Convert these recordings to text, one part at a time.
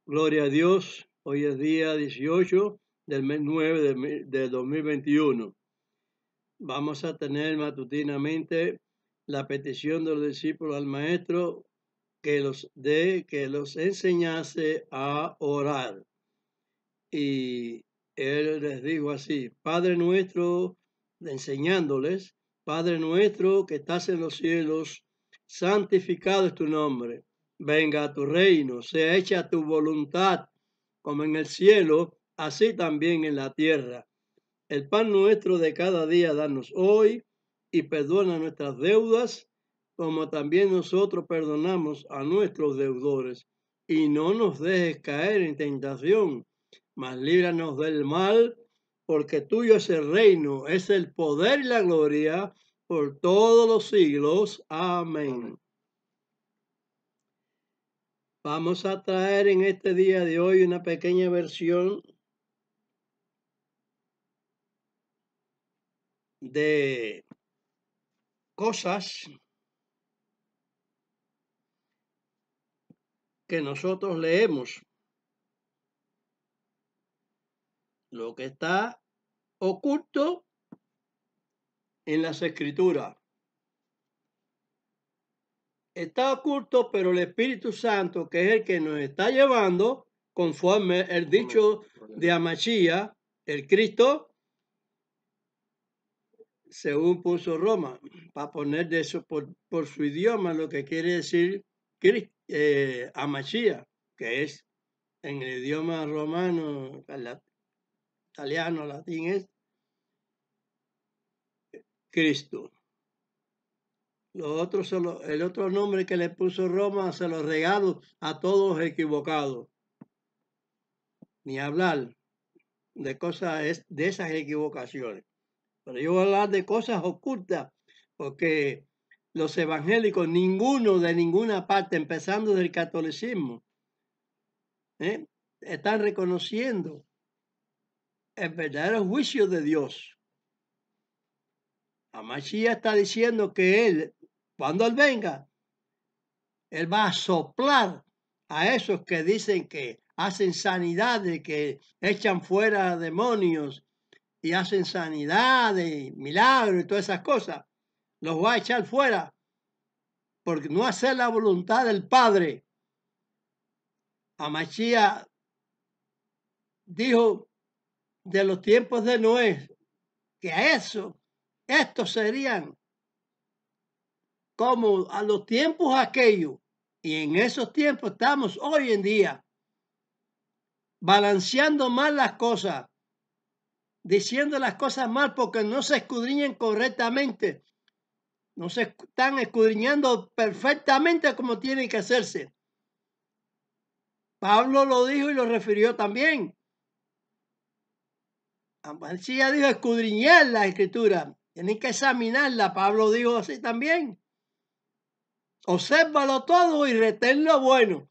Gloria a Dios. Hoy es día 18 del mes 9 del 2021. Vamos a tener matutinamente la petición de los discípulos al Maestro que los enseñase a orar. Y él les dijo así: Padre nuestro, enseñándoles, Padre nuestro que estás en los cielos, santificado es tu nombre. Venga a tu reino, sea hecha tu voluntad, como en el cielo, así también en la tierra. El pan nuestro de cada día danos hoy, y perdona nuestras deudas, como también nosotros perdonamos a nuestros deudores. Y no nos dejes caer en tentación, mas líbranos del mal, porque tuyo es el reino, es el poder y la gloria por todos los siglos. Amén. Vamos a traer en este día de hoy una pequeña versión de cosas que nosotros leemos, lo que está oculto en las escrituras. Está oculto, pero el Espíritu Santo, que es el que nos está llevando, conforme el dicho de Amachía, el Cristo, según puso Roma, para poner de eso por su idioma, lo que quiere decir Amachía, que es en el idioma romano, italiano, latín, es Cristo. El otro nombre que le puso Roma se lo regalo a todos equivocados. Ni hablar de cosas de esas equivocaciones. Pero yo voy a hablar de cosas ocultas, porque los evangélicos, ninguno de ninguna parte, empezando del catolicismo, están reconociendo el verdadero juicio de Dios. Amachía está diciendo que él, cuando él venga, él va a soplar a esos que dicen que hacen sanidades, que echan fuera demonios y hacen sanidades, milagros y todas esas cosas. Los va a echar fuera porque no hacer la voluntad del Padre. Amachía dijo de los tiempos de Noé que a estos serían como a los tiempos aquellos. Y en esos tiempos estamos hoy en día, balanceando mal las cosas, diciendo las cosas mal porque no se escudriñan correctamente, no se están escudriñando perfectamente como tiene que hacerse. Pablo lo dijo y lo refirió también. Amachía dijo escudriñar la escritura, tienen que examinarla. Pablo dijo así también. Obsérvalo todo y retén lo bueno.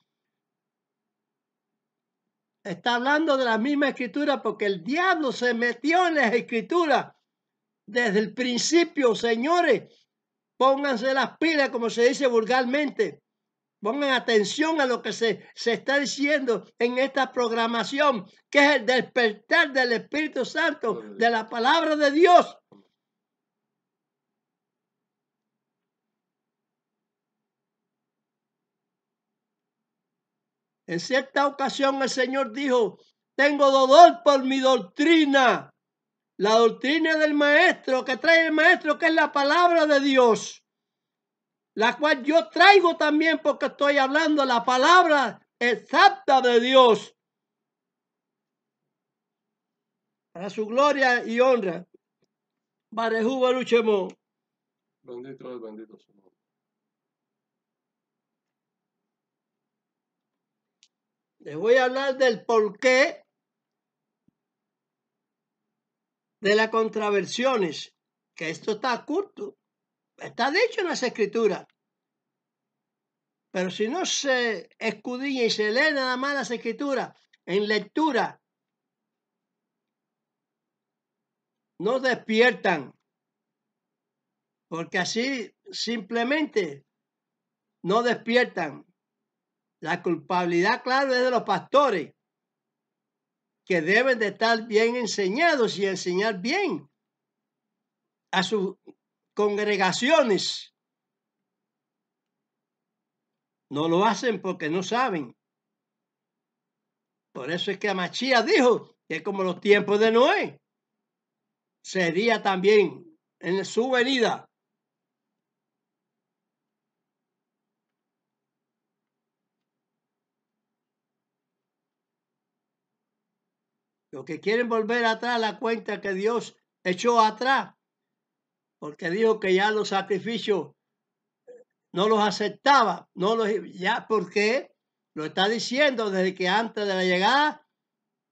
Está hablando de la misma escritura porque el diablo se metió en las escrituras desde el principio. Señores, pónganse las pilas, como se dice vulgarmente. Pongan atención a lo que se está diciendo en esta programación, que es el despertar del Espíritu Santo, de la palabra de Dios. En cierta ocasión el Señor dijo: tengo dolor por mi doctrina, la doctrina del maestro, que trae el maestro, que es la palabra de Dios, la cual yo traigo también porque estoy hablando la palabra exacta de Dios, para su gloria y honra. Barejú Baruchemo. Bendito es, bendito su nombre. Les voy a hablar del porqué de las contraversiones, que esto está oculto, está dicho en las escrituras. Pero si no se escudriña y se lee nada más las escrituras en lectura, no despiertan, porque así simplemente no despiertan. La culpabilidad, claro, es de los pastores, que deben de estar bien enseñados y enseñar bien a sus congregaciones. No lo hacen porque no saben. Por eso es que Mashiach dijo que como los tiempos de Noé, sería también en su venida. Los que quieren volver atrás la cuenta que Dios echó atrás, porque dijo que ya los sacrificios no los aceptaba, no los, ya, ¿por qué? Lo está diciendo desde que antes de la llegada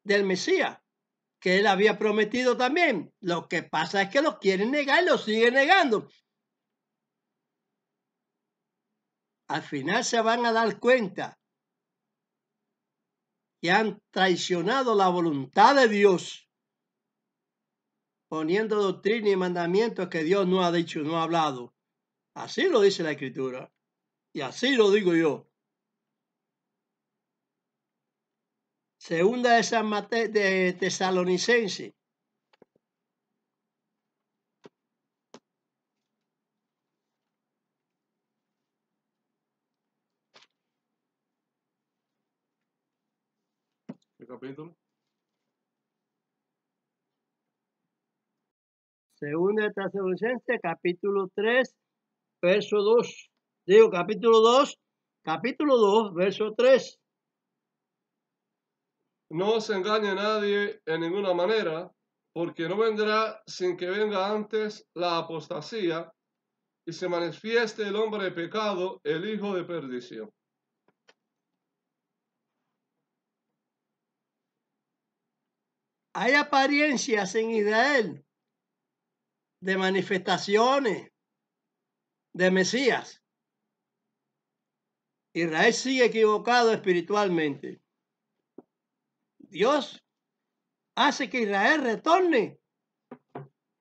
del Mesías, que él había prometido también. Lo que pasa es que los quieren negar y los siguen negando. Al final se van a dar cuenta que han traicionado la voluntad de Dios, poniendo doctrina y mandamientos que Dios no ha dicho, no ha hablado. Así lo dice la Escritura. Y así lo digo yo. Segunda de Tesalonicense. ¿Qué capítulo? Segunda de Tesalonicense, capítulo 3, verso 2. Digo, capítulo 2, verso 3. No se engañe nadie en ninguna manera, porque no vendrá sin que venga antes la apostasía y se manifieste el hombre de pecado, el hijo de perdición. Hay apariencias en Israel de manifestaciones de Mesías. Israel sigue equivocado espiritualmente. Dios hace que Israel retorne,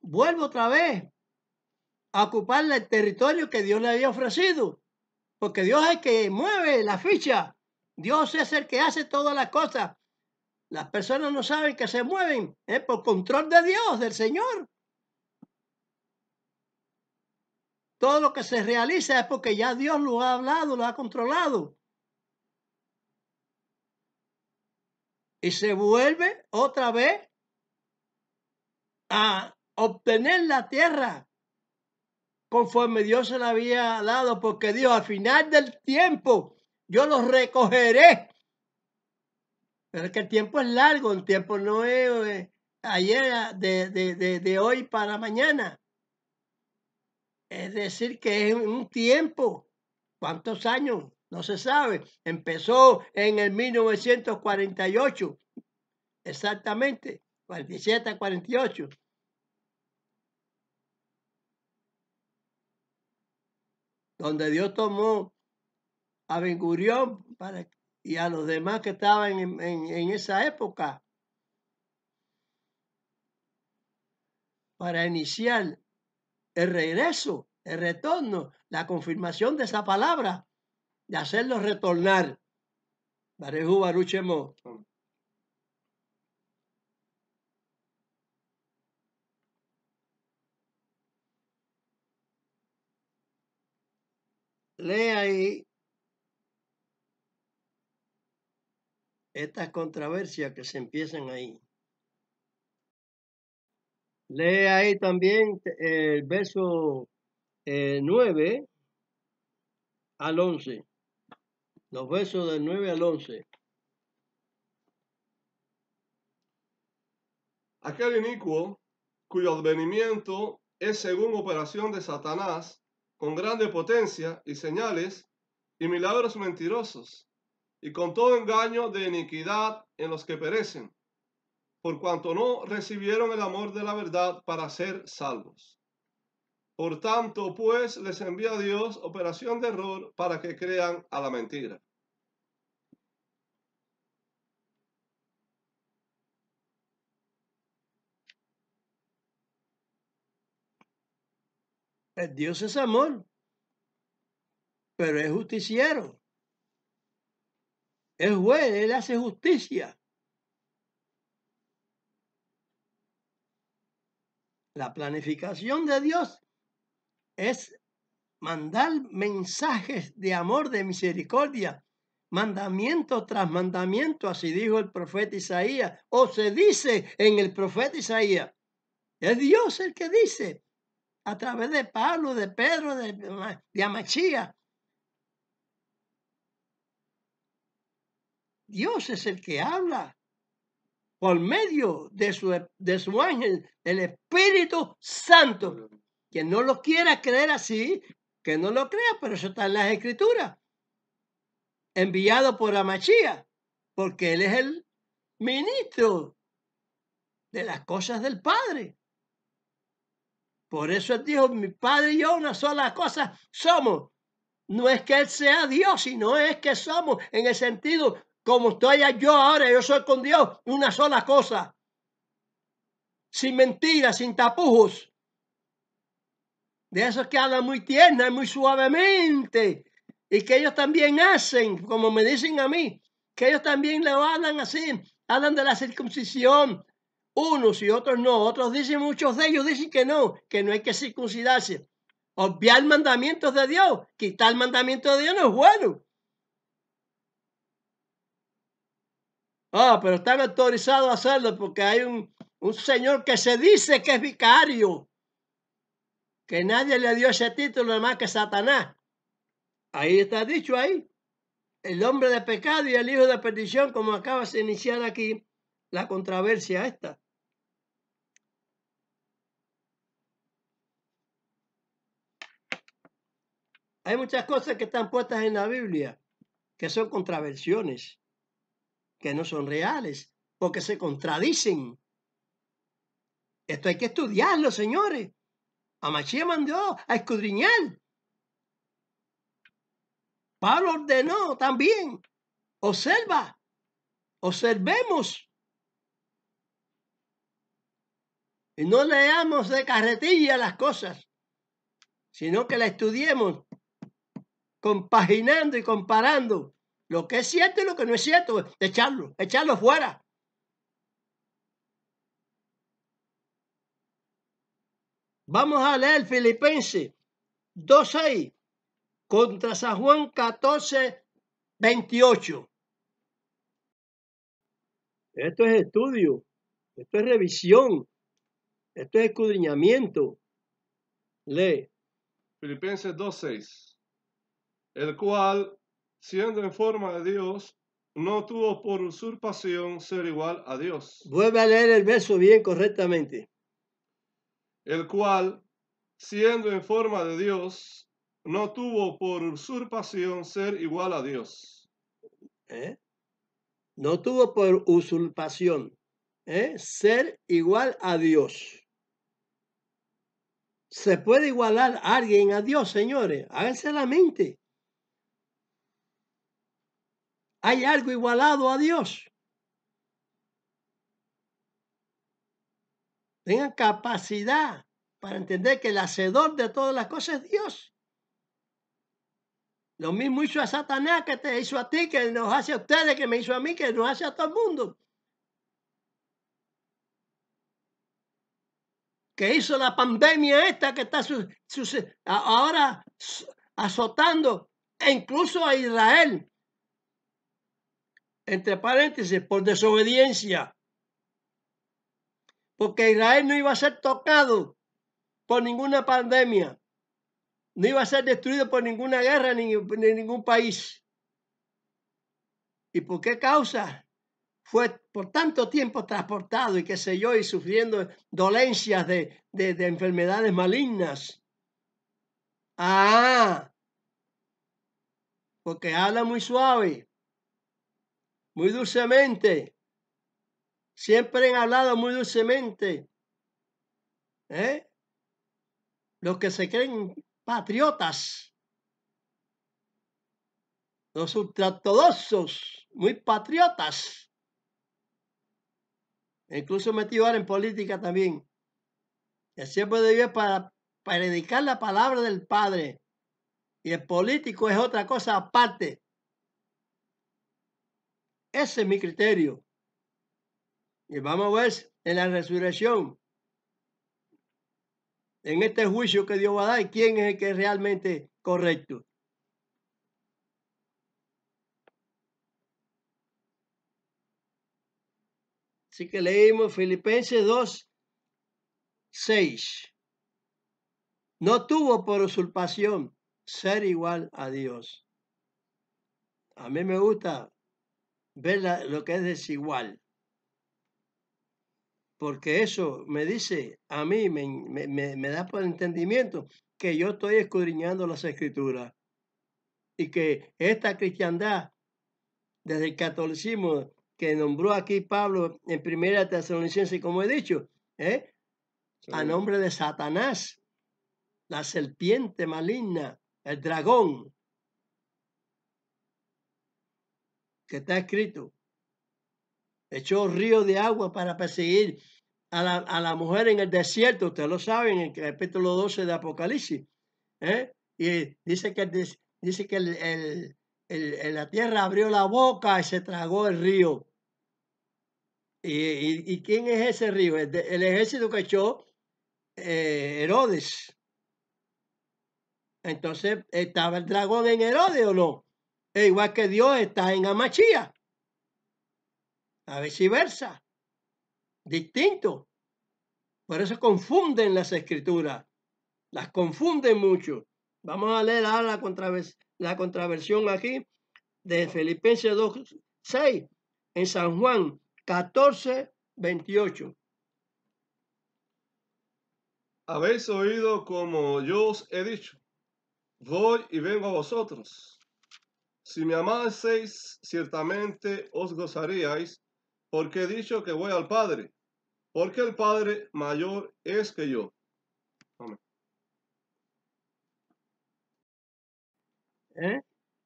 vuelva otra vez a ocupar el territorio que Dios le había ofrecido, porque Dios es el que mueve la ficha. Dios es el que hace todas las cosas. Las personas no saben que se mueven por control de Dios, del Señor. Todo lo que se realiza es porque ya Dios lo ha hablado, lo ha controlado. Y se vuelve otra vez a obtener la tierra conforme Dios se la había dado, porque Dios al final del tiempo yo los recogeré. Pero es que el tiempo es largo, el tiempo no es ayer, de hoy para mañana. Es decir, que es un tiempo. ¿Cuántos años? No se sabe. Empezó en el 1948, exactamente, 47 a 48. Donde Dios tomó a Ben Gurión y a los demás que estaban en esa época para iniciar el regreso, el retorno, la confirmación de esa palabra, de hacerlos retornar. Barejú Baruchemo. Lee ahí estas controversias que se empiezan ahí. Lee ahí también el verso 9 al 11. Los versos del 9 al 11. Aquel inicuo, cuyo advenimiento es según operación de Satanás, con grande potencia y señales y milagros mentirosos, y con todo engaño de iniquidad en los que perecen, por cuanto no recibieron el amor de la verdad para ser salvos. Por tanto, pues, les envía Dios operación de error para que crean a la mentira. Dios es amor, pero es justiciero. Es juez, Él hace justicia. La planificación de Dios es mandar mensajes de amor, de misericordia, mandamiento tras mandamiento, así dijo el profeta Isaías, o se dice en el profeta Isaías. Es Dios el que dice, a través de Pablo, de Pedro, de Amachía. Dios es el que habla por medio de su ángel, el Espíritu Santo. Quien no lo quiera creer así, que no lo crea, pero eso está en las Escrituras. Enviado por Amachía, porque él es el ministro de las cosas del Padre. Por eso él dijo, mi Padre y yo una sola cosa somos. No es que él sea Dios, sino es que somos en el sentido, como estoy yo ahora, yo soy con Dios, una sola cosa. Sin mentiras, sin tapujos. De esos que hablan muy tierna y muy suavemente. Y que ellos también hacen, como me dicen a mí, que ellos también lo hablan así, hablan de la circuncisión, unos y otros no, otros dicen, muchos de ellos dicen que no hay que circuncidarse. Obviar mandamientos de Dios, quitar el mandamiento de Dios no es bueno. Pero están autorizados a hacerlo porque hay un señor que se dice que es vicario, que nadie le dio ese título más que Satanás. Ahí está dicho ahí, el hombre de pecado y el hijo de perdición, como acabas de iniciar aquí la controversia esta. Hay muchas cosas que están puestas en la Biblia que son contraversiones, que no son reales, porque se contradicen. Esto hay que estudiarlo, señores. Amachía mandó a escudriñar. Pablo ordenó también. Observemos. Y no leamos de carretilla las cosas, sino que la estudiemos compaginando y comparando lo que es cierto y lo que no es cierto, echarlo fuera. Vamos a leer Filipenses 2:6 contra San Juan 14:28. Esto es estudio, esto es revisión, esto es escudriñamiento. Lee. Filipenses 2:6. El cual, siendo en forma de Dios, no tuvo por usurpación ser igual a Dios. Vuelve a leer el verso bien correctamente. El cual, siendo en forma de Dios, no tuvo por usurpación ser igual a Dios. No tuvo por usurpación ser igual a Dios. ¿Se puede igualar a alguien a Dios, señores? Háganse la mente. ¿Hay algo igualado a Dios? Tengan capacidad para entender que el hacedor de todas las cosas es Dios. Lo mismo hizo a Satanás, que te hizo a ti, que nos hace a ustedes, que me hizo a mí, que nos hace a todo el mundo. Que hizo la pandemia esta que está ahora azotando e incluso a Israel. Entre paréntesis, por desobediencia. Porque Israel no iba a ser tocado por ninguna pandemia. No iba a ser destruido por ninguna guerra ni ningún país. ¿Y por qué causa? Fue por tanto tiempo transportado y qué sé yo, y sufriendo dolencias de enfermedades malignas. Porque habla muy suave, muy dulcemente. Siempre han hablado muy dulcemente. Los que se creen patriotas, los ultraortodoxos, muy patriotas. Incluso metido ahora en política también. El siervo de Dios es para predicar la palabra del Padre. Y el político es otra cosa aparte. Ese es mi criterio. Y vamos a ver en la resurrección, en este juicio que Dios va a dar, quién es el que es realmente correcto. Así que leímos Filipenses 2:6. No tuvo por usurpación ser igual a Dios. A mí me gusta ver lo que es desigual, porque eso me dice, a mí me da por entendimiento que yo estoy escudriñando las Escrituras y que esta cristiandad, desde el catolicismo que nombró aquí Pablo en 1 Tesalonicenses, como he dicho, a nombre de Satanás, la serpiente maligna, el dragón, que está escrito, echó río de agua para perseguir a la mujer en el desierto, ustedes lo saben, en el capítulo 12 de Apocalipsis. Y dice que la tierra abrió la boca y se tragó el río. ¿Y quién es ese río? El ejército que echó Herodes. Entonces, ¿estaba el dragón en Herodes o no? Igual que Dios está en Amachía. A viceversa. Distinto. Por eso confunden las escrituras. Las confunden mucho. Vamos a leer ahora la contraversión aquí de Filipenses 2:6 en San Juan 14:28. Habéis oído como yo os he dicho, voy y vengo a vosotros. Si me amaseis, ciertamente os gozaríais, porque he dicho que voy al Padre, porque el Padre mayor es que yo. Amén.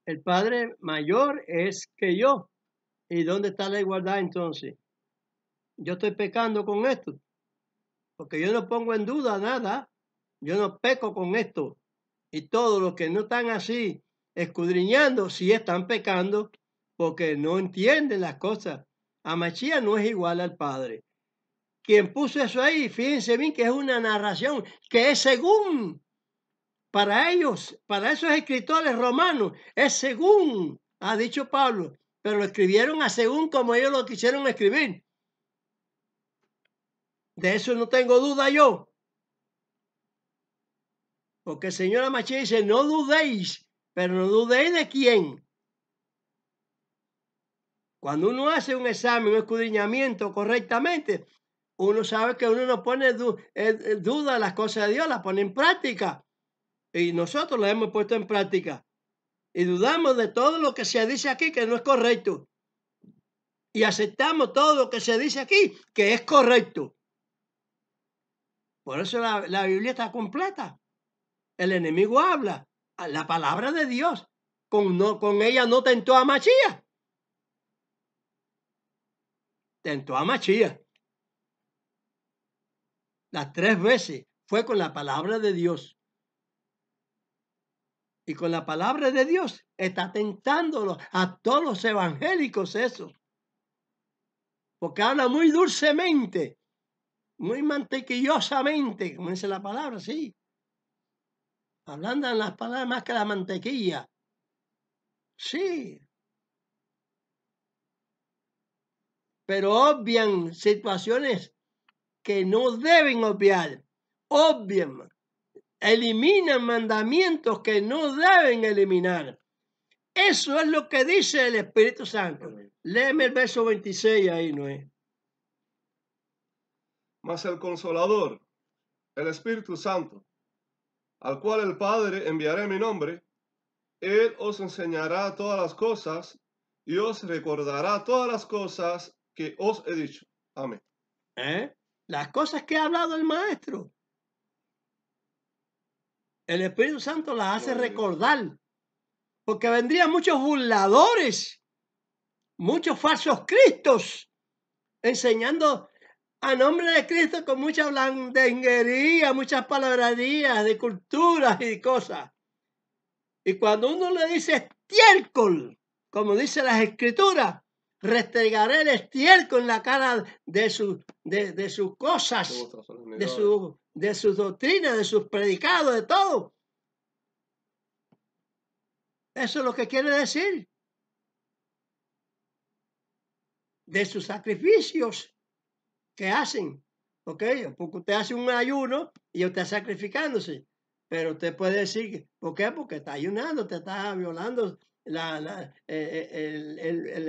El Padre mayor es que yo. ¿Y dónde está la igualdad entonces? Yo estoy pecando con esto, porque yo no pongo en duda nada. Yo no peco con esto. Y todos los que no están así escudriñando, sí están pecando porque no entienden las cosas. Amachía no es igual al Padre. Quien puso eso ahí, fíjense bien que es una narración que es según, para ellos, para esos escritores romanos, es según, ha dicho Pablo, pero lo escribieron a según como ellos lo quisieron escribir. De eso no tengo duda yo. Porque el Señor Amachía dice, no dudéis, pero no dudéis de quién. Cuando uno hace un examen, un escudriñamiento correctamente, uno sabe que uno no pone duda las cosas de Dios, las pone en práctica. Y nosotros las hemos puesto en práctica. Y dudamos de todo lo que se dice aquí que no es correcto. Y aceptamos todo lo que se dice aquí que es correcto. Por eso la Biblia está completa. El enemigo habla. La palabra de Dios. Con ella no tentó a Machías. Tentó a Machías. Las 3 veces fue con la palabra de Dios. Y con la palabra de Dios está tentándolo a todos los evangélicos eso. Porque habla muy dulcemente, muy mantequillosamente, como dice la palabra, sí. Hablando en las palabras más que la mantequilla. Sí. Pero obvian situaciones que no deben obviar. Obvian. Eliminan mandamientos que no deben eliminar. Eso es lo que dice el Espíritu Santo. Léeme el verso 26 ahí, Noé. Mas el Consolador, el Espíritu Santo, al cual el Padre enviará en mi nombre, Él os enseñará todas las cosas y os recordará todas las cosas que os he dicho. Amén. Las cosas que ha hablado el Maestro. El Espíritu Santo las hace recordar. Porque vendrían muchos burladores, muchos falsos cristos, enseñando a nombre de Cristo con mucha blandenguería, muchas palabrerías de culturas y cosas. Y cuando uno le dice estiércol, como dice las Escrituras, restregaré el estiércol en la cara de sus cosas, de sus doctrinas, de sus predicados, de todo. Eso es lo que quiere decir. De sus sacrificios que hacen. ¿Ok? Porque usted hace un ayuno y usted está sacrificándose. Pero usted puede decir, ¿por qué? Porque está ayunando, te está violando el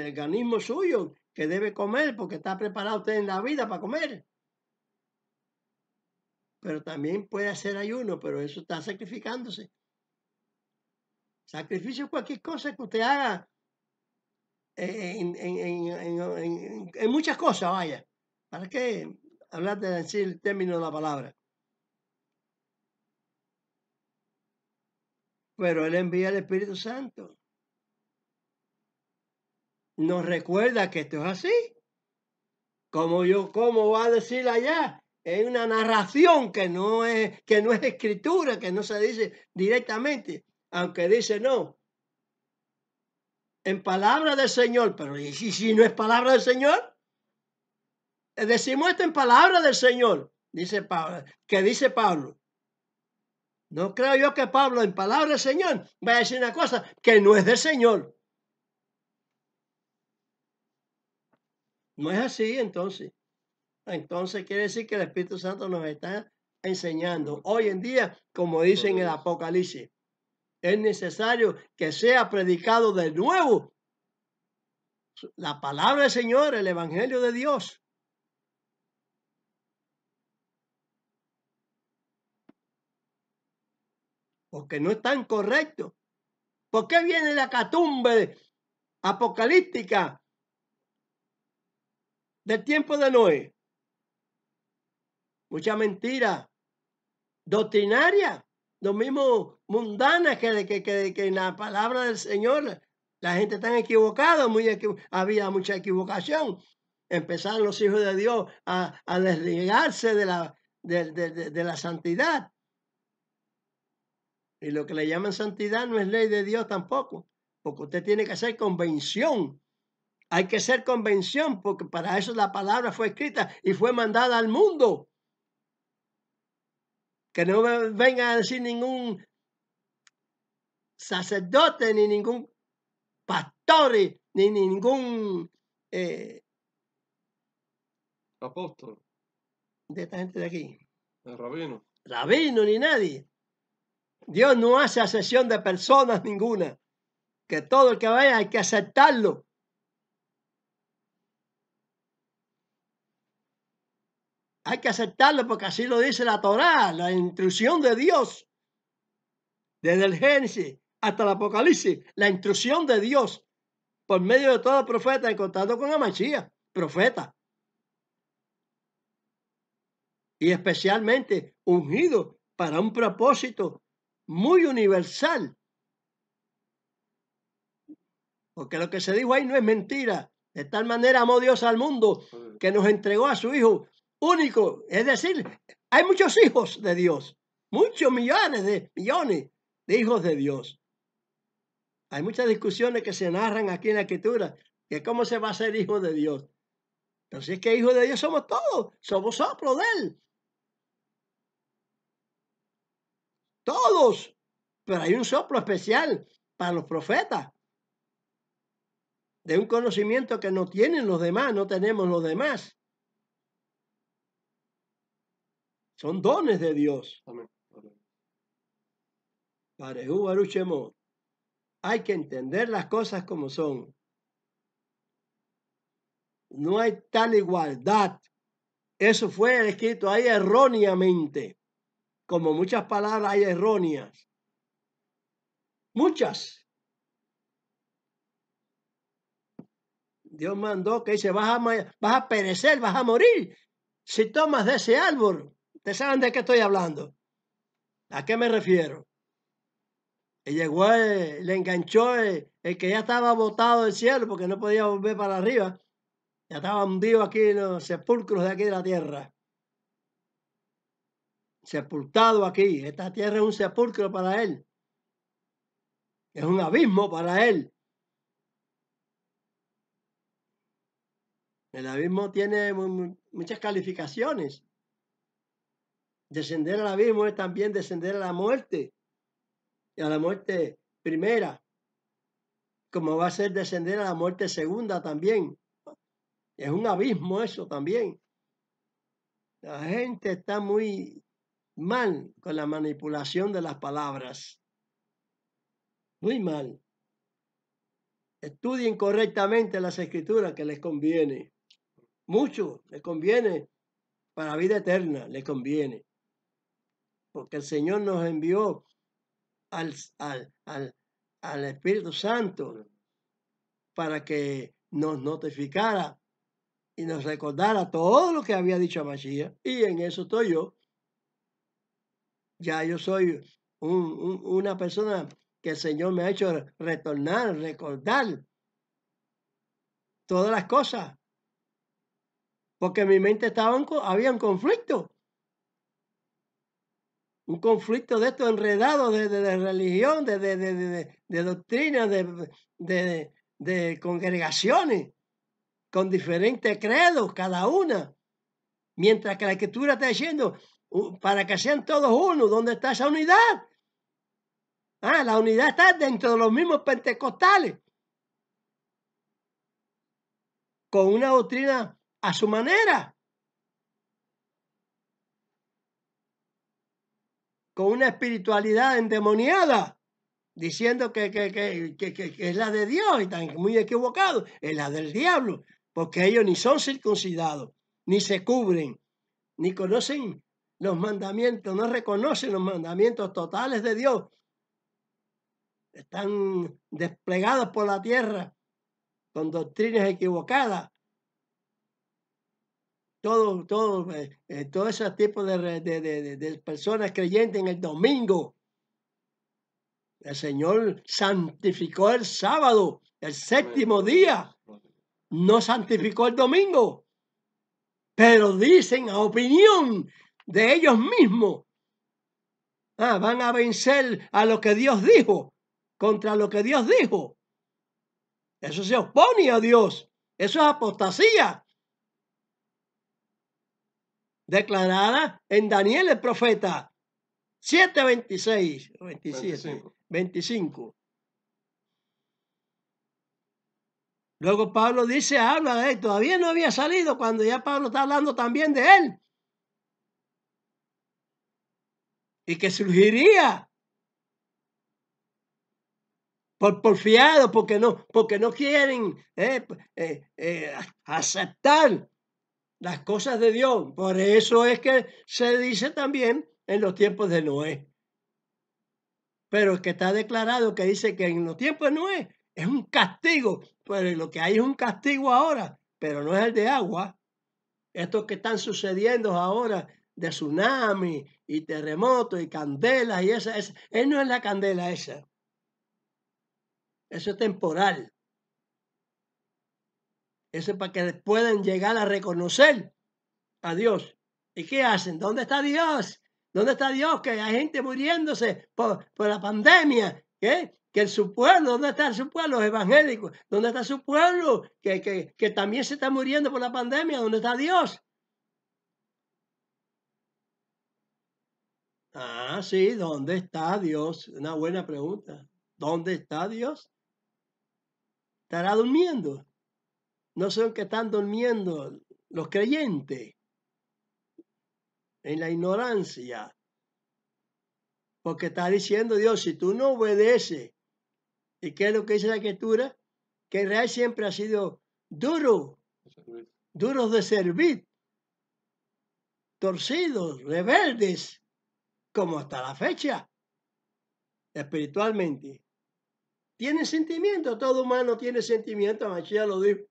organismo suyo que debe comer porque está preparado usted en la vida para comer. Pero también puede hacer ayuno, pero eso está sacrificándose. Sacrificio es cualquier cosa que usted haga en muchas cosas, vaya. ¿Para qué hablar de decir el término de la palabra? Pero Él envía el Espíritu Santo. Nos recuerda que esto es así. ¿Cómo va a decir allá? Es una narración que no es escritura, que no se dice directamente, aunque dice no. En palabra del Señor, pero ¿y si no es palabra del Señor? Decimos esto en palabra del Señor, dice Pablo. No creo yo que Pablo en palabra del Señor va a decir una cosa que no es del Señor. No es así, entonces. Entonces quiere decir que el Espíritu Santo nos está enseñando. Hoy en día, como dice en el Apocalipsis, es necesario que sea predicado de nuevo la palabra del Señor, el Evangelio de Dios. Porque no es tan correcto. ¿Por qué viene la catumbe apocalíptica del tiempo de Noé? Mucha mentira doctrinaria, lo mismo mundana que en la palabra del Señor. La gente está equivocada, había mucha equivocación. Empezaron los hijos de Dios a desligarse de la santidad. Y lo que le llaman santidad no es ley de Dios tampoco, porque usted tiene que hacer convención. Hay que hacer convención, porque para eso la palabra fue escrita y fue mandada al mundo. Que no venga a decir ningún sacerdote, ni ningún pastor, ni ningún apóstol de esta gente de aquí. El Rabino, ni nadie. Dios no hace acepción de personas ninguna. Que todo el que vaya hay que aceptarlo. Hay que aceptarlo porque así lo dice la Torá, la instrucción de Dios. Desde el Génesis hasta el Apocalipsis, la instrucción de Dios por medio de todo profeta, y contando con Amachía, profeta. Y especialmente ungido para un propósito muy universal. Porque lo que se dijo ahí no es mentira. De tal manera amó Dios al mundo que nos entregó a su Hijo único. Es decir, hay muchos hijos de Dios. Muchos millones de hijos de Dios. Hay muchas discusiones que se narran aquí en la Escritura. Que cómo se va a ser hijo de Dios. Pero si es que hijos de Dios somos todos. Somos soplo de Él. Todos. Pero hay un soplo especial para los profetas. De un conocimiento que no tienen los demás, no tenemos los demás. Son dones de Dios. Amén. Hay que entender las cosas como son. No hay tal igualdad. Eso fue escrito ahí erróneamente. Como muchas palabras hay erróneas. Muchas. Dios mandó que dice, vas a perecer, vas a morir si tomas de ese árbol. ¿Ustedes saben de qué estoy hablando? ¿A qué me refiero? Y llegó, le enganchó el que ya estaba botado del cielo porque no podía volver para arriba. Ya estaba hundido aquí en los sepulcros de aquí de la tierra. Sepultado aquí. Esta tierra es un sepulcro para él. Es un abismo para él. El abismo tiene muchas calificaciones. Descender al abismo es también descender a la muerte, y a la muerte primera, como va a ser descender a la muerte segunda también. Es un abismo eso también. La gente está muy mal con la manipulación de las palabras. Muy mal. Estudien correctamente las escrituras, que les conviene. Mucho les conviene para la vida eterna, les conviene. Porque el Señor nos envió al Espíritu Santo para que nos notificara y nos recordara todo lo que había dicho Mashiach. Y en eso estoy yo. Ya yo soy una persona que el Señor me ha hecho retornar, recordar todas las cosas. Porque en mi mente había un conflicto. Un conflicto de estos enredados de religión, de doctrina, de congregaciones, con diferentes credos, cada una. Mientras que la Escritura está diciendo, para que sean todos uno, ¿dónde está esa unidad? La unidad está dentro de los mismos pentecostales, con una doctrina a su manera, con una espiritualidad endemoniada, diciendo que es la de Dios, y están muy equivocados, es la del diablo, porque ellos ni son circuncidados, ni se cubren, ni conocen los mandamientos, no reconocen los mandamientos totales de Dios. Están desplegados por la tierra con doctrinas equivocadas. Todo ese tipo de personas creyentes en el domingo. El Señor santificó el sábado, el séptimo día. No santificó el domingo. Pero dicen a opinión de ellos mismos, van a vencer a lo que Dios dijo, contra lo que Dios dijo. Eso se opone a Dios. Eso es apostasía. Declarada en Daniel el profeta 7:26, 27, 25. Luego Pablo habla de él. Todavía no había salido cuando ya Pablo está hablando también de él. Y que surgiría por porfiado, porque no quieren aceptar las cosas de Dios. Por eso es que se dice también en los tiempos de Noé. Pero es que está declarado que dice que en los tiempos de Noé es un castigo. Pero lo que hay es un castigo ahora, pero no es el de agua. Estos que están sucediendo ahora de tsunami y terremotos y candelas y esa no es la candela esa. Eso es temporal. Eso es para que puedan llegar a reconocer a Dios. ¿Y qué hacen? ¿Dónde está Dios? ¿Dónde está Dios? Que hay gente muriéndose por la pandemia. Que su pueblo, ¿dónde está su pueblo? Los evangélicos. ¿Dónde está su pueblo? Que también se está muriendo por la pandemia. ¿Dónde está Dios? Sí, ¿dónde está Dios? Una buena pregunta. ¿Dónde está Dios? ¿Estará durmiendo? No son que están durmiendo los creyentes en la ignorancia. Porque está diciendo Dios, si tú no obedeces, ¿y qué es lo que dice la Escritura? Que Israel siempre ha sido duros de servir, torcidos, rebeldes, como hasta la fecha, espiritualmente. ¿Tiene sentimiento? Todo humano tiene sentimiento, Mashiach lo dijo.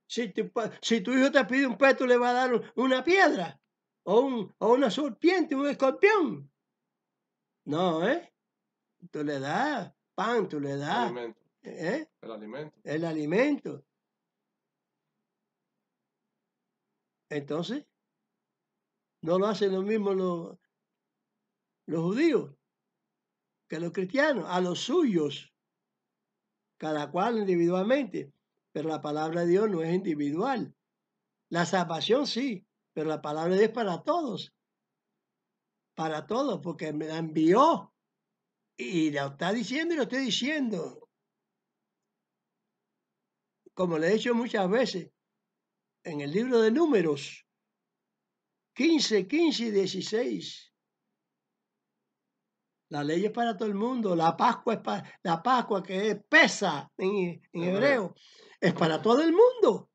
Si tu hijo te pide un pez, tú le vas a dar una piedra, o una serpiente, un escorpión. No, tú le das pan, tú le das alimento. El alimento. El alimento. Entonces, no lo hacen lo mismo los judíos que los cristianos, a los suyos, cada cual individualmente. Pero la palabra de Dios no es individual, La salvación sí, pero la palabra de Dios es para todos, porque me la envió y lo está diciendo y lo estoy diciendo. Como le he dicho muchas veces, en el libro de Números 15, 15 y 16. La ley es para todo el mundo. La Pascua es para la Pascua, que es pesa en hebreo, es para todo el mundo.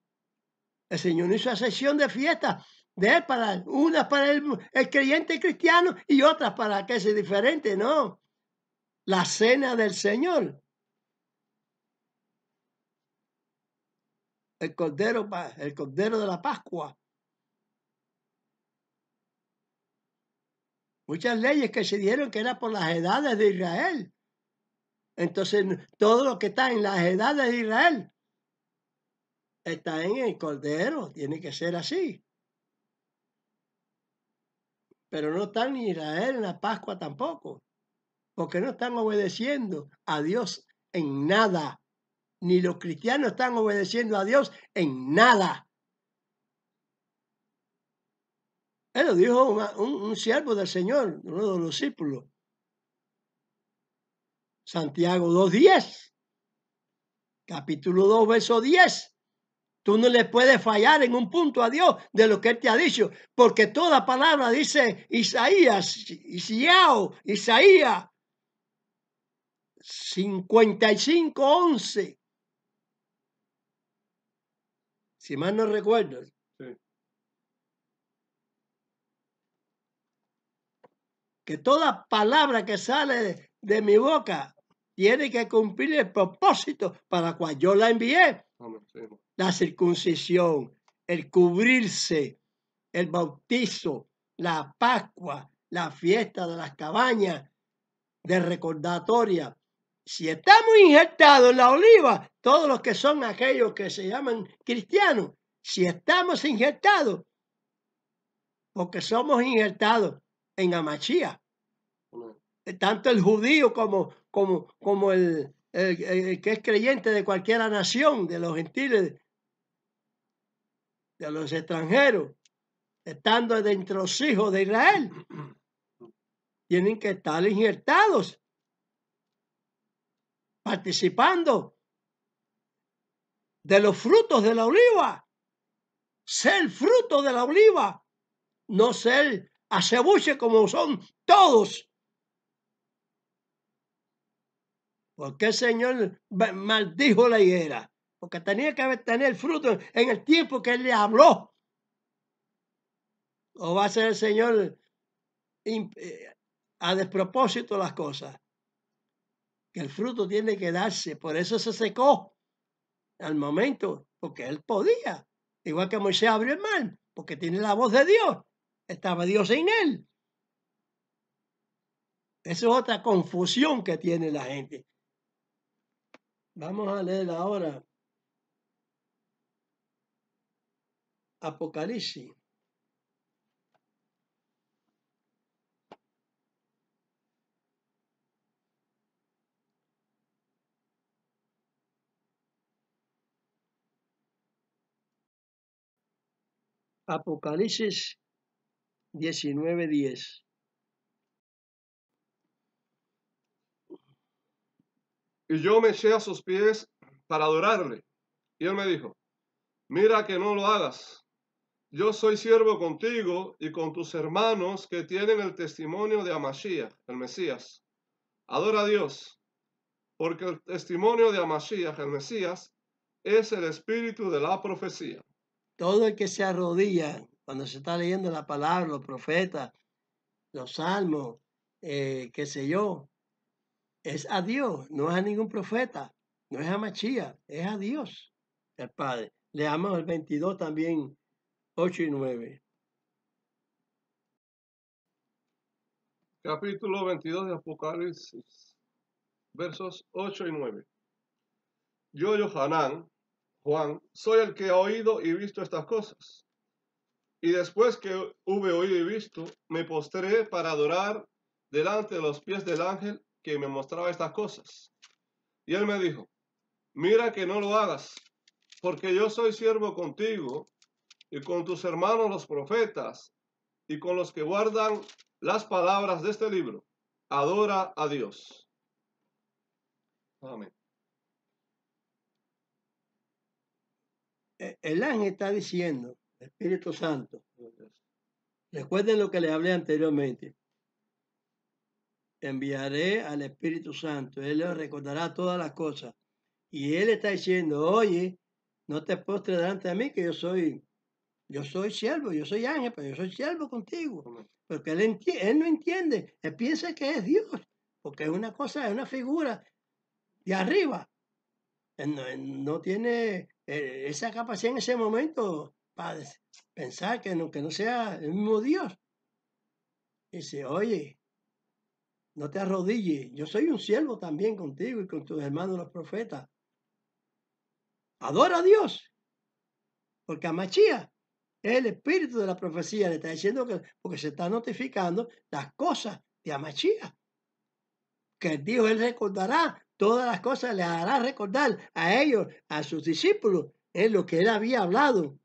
El Señor hizo sesión de fiesta de él para unas para el creyente cristiano y otras para que sea diferente, ¿no? La cena del Señor. El cordero de la Pascua. Muchas leyes que se dieron que era por las edades de Israel. Entonces, todo lo que está en las edades de Israel está en el cordero, tiene que ser así. Pero no está en Israel en la Pascua tampoco, porque no están obedeciendo a Dios en nada. Ni los cristianos están obedeciendo a Dios en nada. Él lo dijo un siervo del Señor, uno de los discípulos. Santiago 2:10, capítulo 2, verso 10. Tú no le puedes fallar en un punto a Dios de lo que Él te ha dicho, porque toda palabra dice Isaías 55:11. Si mal no recuerdo. Sí. Que toda palabra que sale de mi boca tiene que cumplir el propósito para cual yo la envié. Amén. Sí. La circuncisión, el cubrirse, el bautizo, la Pascua, la fiesta de las cabañas, de recordatoria. Si estamos injertados en la oliva, todos los que son aquellos que se llaman cristianos, si estamos injertados, porque somos injertados en Amachía, tanto el judío como el que es creyente de cualquier nación, de los gentiles, de los extranjeros, estando dentro de los hijos de Israel, tienen que estar injertados, participando de los frutos de la oliva, ser fruto de la oliva, no ser acebuche como son todos. ¿Por qué el Señor maldijo la higuera? Porque tenía que tener fruto en el tiempo que Él le habló. ¿O va a ser el Señor a despropósito las cosas? Que el fruto tiene que darse. Por eso se secó al momento, porque Él podía. Igual que Moisés abrió el mar, porque tiene la voz de Dios. Estaba Dios en Él. Esa es otra confusión que tiene la gente. Vamos a leer ahora Apocalipsis. Apocalipsis 19:10. Y yo me eché a sus pies para adorarle. Y él me dijo, mira que no lo hagas. Yo soy siervo contigo y con tus hermanos que tienen el testimonio de Amashiach, el Mesías. Adora a Dios, porque el testimonio de Amashiach, el Mesías, es el espíritu de la profecía. Todo el que se arrodilla cuando se está leyendo la palabra, los profetas, los salmos, qué sé yo, es a Dios, no es a ningún profeta, no es a Machía, es a Dios, el Padre. Leamos el 22 también, 8 y 9. Capítulo 22 de Apocalipsis, versos 8 y 9. Yo, Johanán, Juan, soy el que ha oído y visto estas cosas. Y después que hube oído y visto, me postré para adorar delante de los pies del ángel que me mostraba estas cosas. Y él me dijo, mira que no lo hagas, porque yo soy siervo contigo y con tus hermanos los profetas, y con los que guardan las palabras de este libro. Adora a Dios. Amén. El ángel está diciendo, el Espíritu Santo, recuerden lo que les hablé anteriormente. Enviaré al Espíritu Santo, Él les recordará todas las cosas. Y Él está diciendo, oye, no te postres delante de mí, que yo soy siervo, yo soy ángel, pero yo soy siervo contigo. Porque él no entiende, él piensa que es Dios, porque es una cosa, es una figura de arriba. Él no tiene esa capacidad en ese momento para pensar que no sea el mismo Dios. Dice, oye, no te arrodilles, yo soy un siervo también contigo y con tus hermanos los profetas. Adora a Dios, porque a Machía es el espíritu de la profecía, le está diciendo que, porque se está notificando las cosas de Amachía. Que Dios, Él recordará todas las cosas, le hará recordar a ellos, a sus discípulos, en lo que Él había hablado.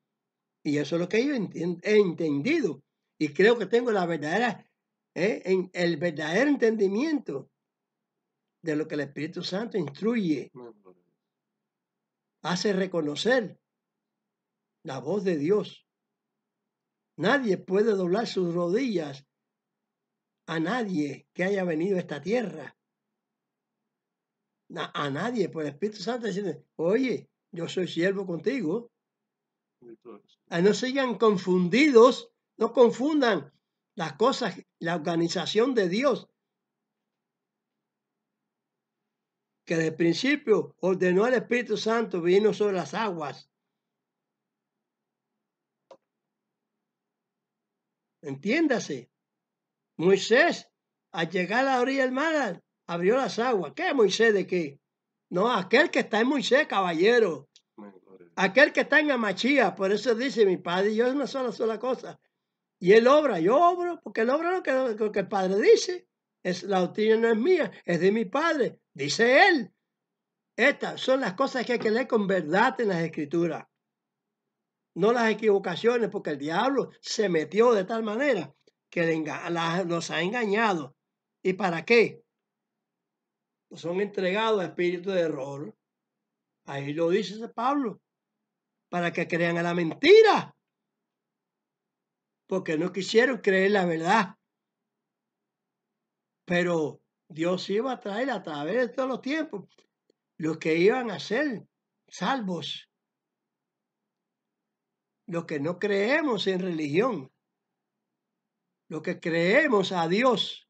Y eso es lo que yo he entendido. Y creo que tengo la verdadera, el verdadero entendimiento de lo que el Espíritu Santo instruye, hace reconocer la voz de Dios. Nadie puede doblar sus rodillas a nadie que haya venido a esta tierra. A nadie, por el Espíritu Santo diciendo, oye, yo soy siervo contigo. No sigan confundidos, no confundan las cosas, la organización de Dios, que desde el principio ordenó al Espíritu Santo, vino sobre las aguas. Entiéndase, Moisés, al llegar a la orilla del mar, abrió las aguas. ¿Qué Moisés de qué? No, aquel que está en Moisés, caballero. Aquel que está en Amachía, por eso dice mi padre y yo es una sola cosa. Y él obra, yo obro, porque él obra lo que el padre dice. La doctrina no es mía, es de mi padre, dice él. Estas son las cosas que hay que leer con verdad en las escrituras. No las equivocaciones, porque el diablo se metió de tal manera que los ha engañado. ¿Y para qué? Son entregados a espíritu de error. Ahí lo dice Pablo. Para que crean a la mentira. Porque no quisieron creer la verdad. Pero Dios iba a traer a través de todos los tiempos los que iban a ser salvos. Los que no creemos en religión. Los que creemos a Dios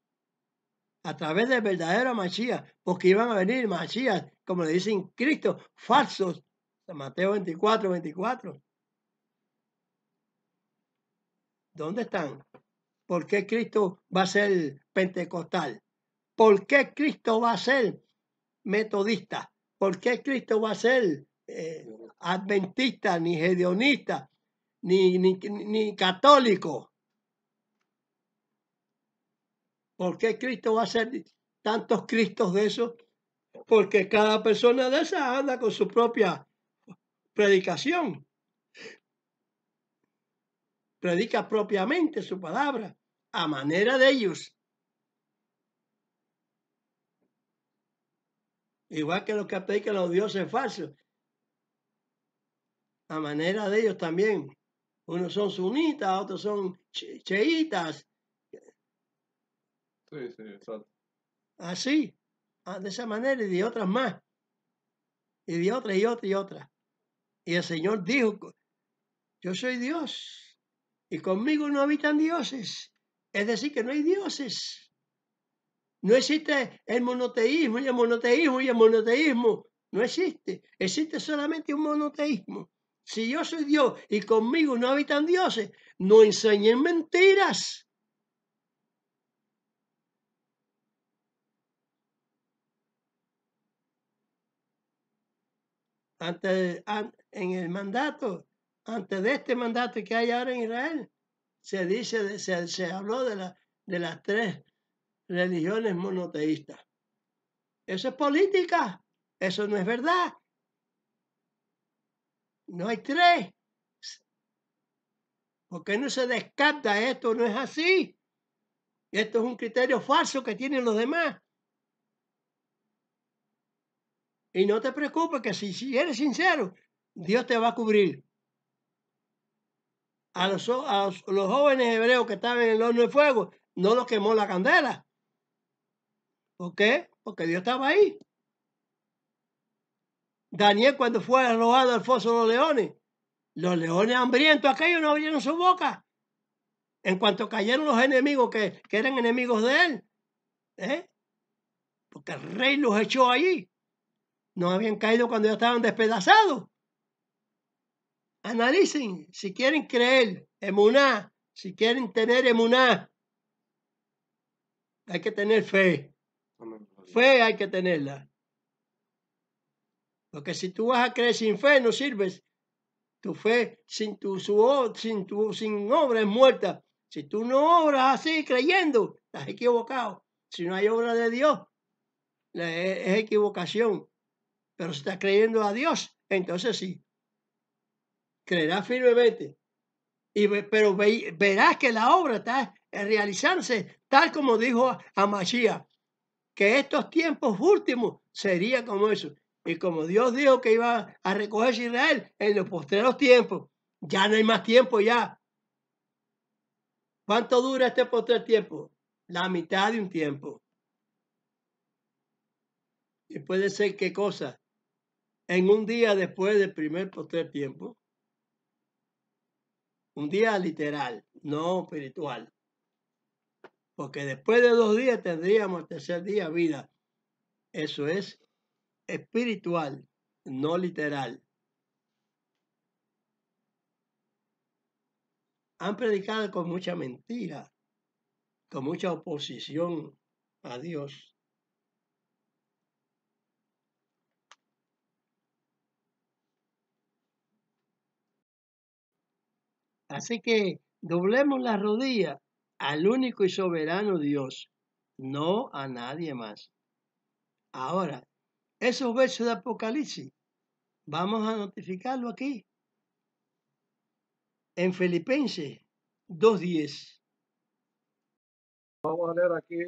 a través del verdadero Mashiach, porque iban a venir Mashiach, como le dicen Cristo, falsos. Mateo 24, 24. ¿Dónde están? ¿Por qué Cristo va a ser pentecostal? ¿Por qué Cristo va a ser metodista? ¿Por qué Cristo va a ser adventista, ni hedionista, ni católico? ¿Por qué Cristo va a ser tantos Cristos de esos? Porque cada persona de esas anda con su propia predicación. Predica propiamente su palabra a manera de ellos. Igual que los que predican los dioses falsos. A manera de ellos también. Unos son sunitas, otros son chiitas. Sí, exacto. Así, de esa manera y de otras más. Y de otras y otras y otras. Y el Señor dijo, yo soy Dios y conmigo no habitan dioses. Es decir, que no hay dioses. No existe el monoteísmo y el monoteísmo y el monoteísmo. No existe. Existe solamente un monoteísmo. Si yo soy Dios y conmigo no habitan dioses, no enseñen mentiras. En el mandato, antes de este mandato que hay ahora en Israel, se dice, se habló de las tres religiones monoteístas. Eso es política, eso no es verdad. No hay tres. ¿Por qué no se descarta esto? No es así. Esto es un criterio falso que tienen los demás. Y no te preocupes que si eres sincero, Dios te va a cubrir. A los jóvenes hebreos que estaban en el horno de fuego, no los quemó la candela. ¿Por qué? Porque Dios estaba ahí. Daniel, cuando fue arrojado al foso de los leones hambrientos aquellos no abrieron su boca. En cuanto cayeron los enemigos que eran enemigos de él, porque el rey los echó allí. No habían caído cuando ya estaban despedazados. Analicen, si quieren creer, emuná, si quieren tener emuná, hay que tener fe. Fe hay que tenerla. Porque si tú vas a creer sin fe, no sirves. Tu fe sin obra es muerta. Si tú no obras así creyendo, estás equivocado. Si no hay obra de Dios, es equivocación. Pero si estás creyendo a Dios, entonces sí. Creerás firmemente. Pero verás que la obra está realizándose tal como dijo Mashiach, que estos tiempos últimos sería como eso. Y como Dios dijo que iba a recogerse a Israel en los postreros tiempos, ya no hay más tiempo ya. ¿Cuánto dura este postrer tiempo? La mitad de un tiempo. Y puede ser qué cosa. En un día después del primer postrer tiempo. Un día literal, no espiritual. Porque después de 2 días tendríamos el tercer día vida. Eso es espiritual, no literal. Han predicado con mucha mentira, con mucha oposición a Dios. Así que doblemos la rodilla al único y soberano Dios, no a nadie más. Ahora, esos versos de Apocalipsis, vamos a notificarlo aquí. En Filipenses 2:10. Vamos a leer aquí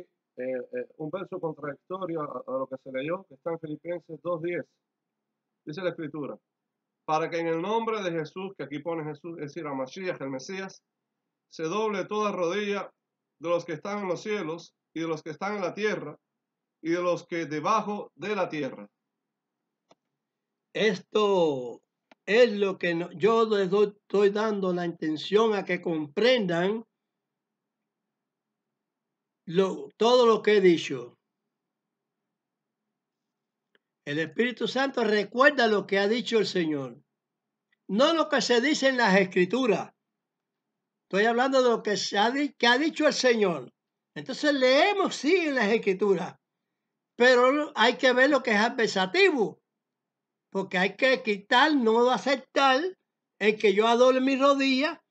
un verso contradictorio a lo que se leyó, que está en Filipenses 2:10. Dice la Escritura: para que en el nombre de Jesús, que aquí pone Jesús, es decir, a Mashiach, el Mesías, se doble toda rodilla de los que están en los cielos y de los que están en la tierra y de los que debajo de la tierra. Esto es lo que yo les estoy dando la intención a que comprendan todo lo que he dicho. El Espíritu Santo recuerda lo que ha dicho el Señor, no lo que se dice en las Escrituras. Estoy hablando de lo que ha dicho el Señor. Entonces leemos, sí, en las Escrituras, pero hay que ver lo que es adversativo, porque hay que quitar, no aceptar el que yo adore mi rodilla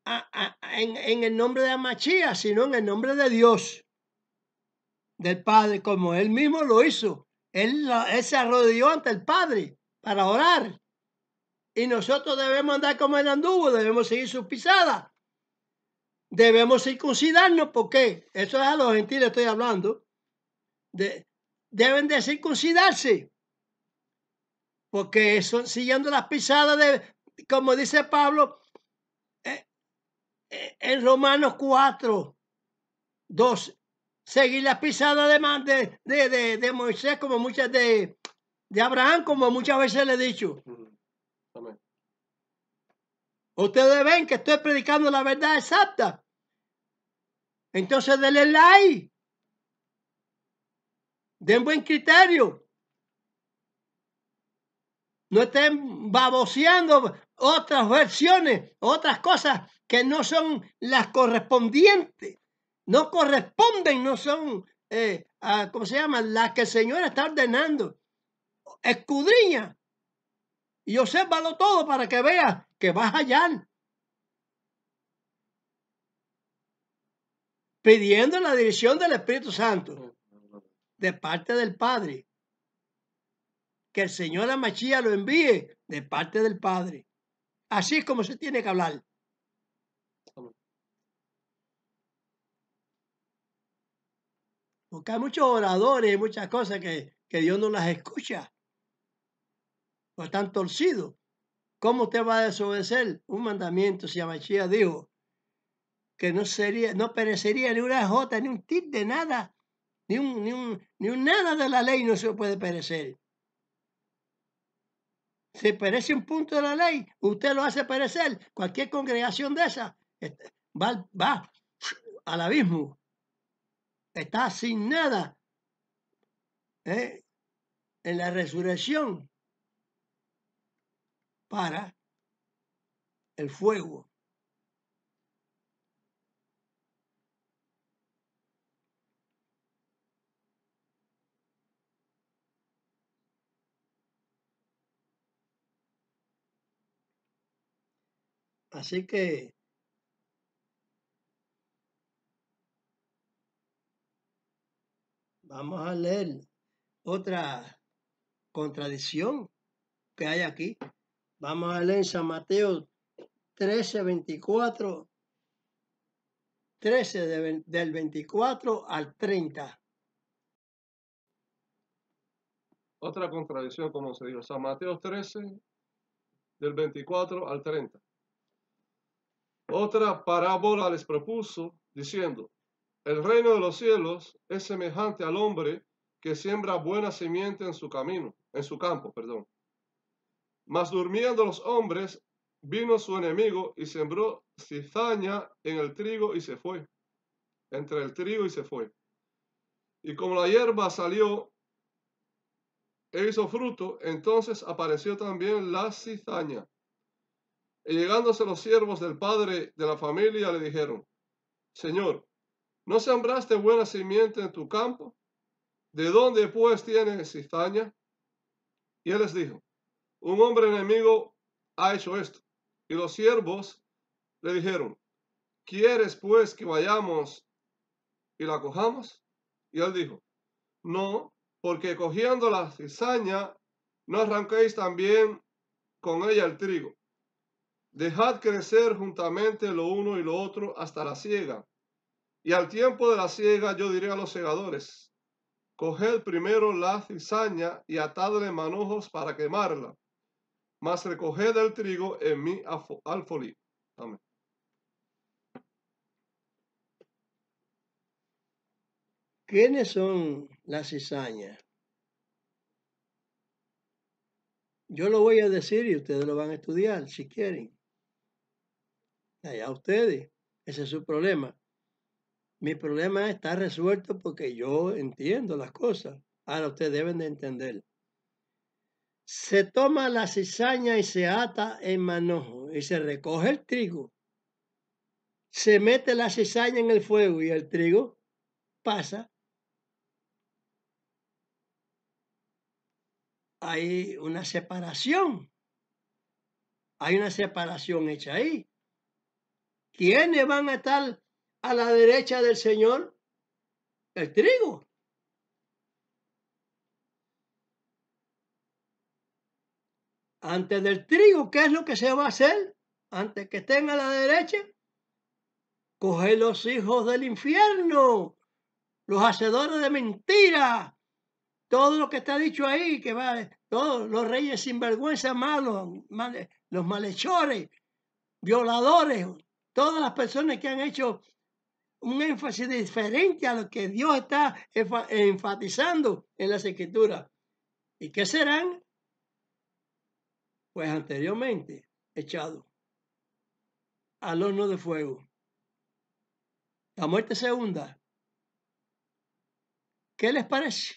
en el nombre de Mashiach, sino en el nombre de Dios, del Padre, como Él mismo lo hizo. Él se arrodilló ante el Padre para orar. Y nosotros debemos andar como Él anduvo, debemos seguir sus pisadas. Debemos circuncidarnos, porque eso es a los gentiles estoy hablando. Deben de circuncidarse, porque eso, siguiendo las pisadas de, como dice Pablo, en Romanos 4:2, seguir las pisadas de Moisés, como muchas de Abraham, como muchas veces le he dicho. Amén. Ustedes ven que estoy predicando la verdad exacta. Entonces denle like, den buen criterio. No estén baboseando otras versiones, otras cosas que no son las correspondientes. No corresponden, no son, ¿cómo se llama? Las que el Señor está ordenando. Escudriña y obsérvalo todo para que veas que vas allá. Pidiendo la dirección del Espíritu Santo de parte del Padre. Que el Señor Mashiach lo envíe de parte del Padre. Así es como se tiene que hablar. Porque hay muchos oradores y muchas cosas que Dios no las escucha. O están torcidos. ¿Cómo usted va a desobedecer un mandamiento si Mashiach dijo que no perecería ni una jota, ni un tic de nada, ni un nada de la ley no se puede perecer? Si perece un punto de la ley, usted lo hace perecer. Cualquier congregación de esa va al abismo. Está sin nada en la resurrección para el fuego. Así que vamos a leer otra contradicción que hay aquí. Vamos a leer San Mateo 13, 24, 13 del 24 al 30. Otra contradicción, como se dijo, San Mateo 13, del 24 al 30. Otra parábola les propuso, diciendo, el reino de los cielos es semejante al hombre que siembra buena simiente en su campo. Mas durmiendo los hombres, vino su enemigo y sembró cizaña en el trigo y se fue, entre el trigo y se fue. Y como la hierba salió e hizo fruto, entonces apareció también la cizaña. Y llegándose los siervos del padre de la familia le dijeron, Señor, ¿no sembraste buena simiente en tu campo? ¿De dónde pues tienes cizaña? Y él les dijo, un hombre enemigo ha hecho esto. Y los siervos le dijeron, ¿quieres pues que vayamos y la cojamos? Y él dijo, no, porque cogiendo la cizaña, no arranquéis también con ella el trigo. Dejad crecer juntamente lo uno y lo otro hasta la siega. Y al tiempo de la siega yo diré a los segadores, coged primero la cizaña y atadle manojos para quemarla, mas recoged el trigo en mi alfolí. Amén. ¿Quiénes son las cizañas? Yo lo voy a decir y ustedes lo van a estudiar si quieren. Allá ustedes. Ese es su problema. Mi problema está resuelto porque yo entiendo las cosas. Ahora ustedes deben de entender. Se toma la cizaña y se ata en manojo y se recoge el trigo. Se mete la cizaña en el fuego y el trigo pasa. Hay una separación. Hay una separación hecha ahí. ¿Quiénes van a estar a la derecha del Señor? El trigo. Antes del trigo, ¿qué es lo que se va a hacer? Antes que estén a la derecha, coger los hijos del infierno, los hacedores de mentira, todo lo que está dicho ahí, que va, todos los reyes sinvergüenza malos, los malhechores, violadores, todas las personas que han hecho un énfasis diferente a lo que Dios está enfatizando en las Escrituras. ¿Y qué serán? Pues anteriormente echados al horno de fuego. La muerte segunda. ¿Qué les parece?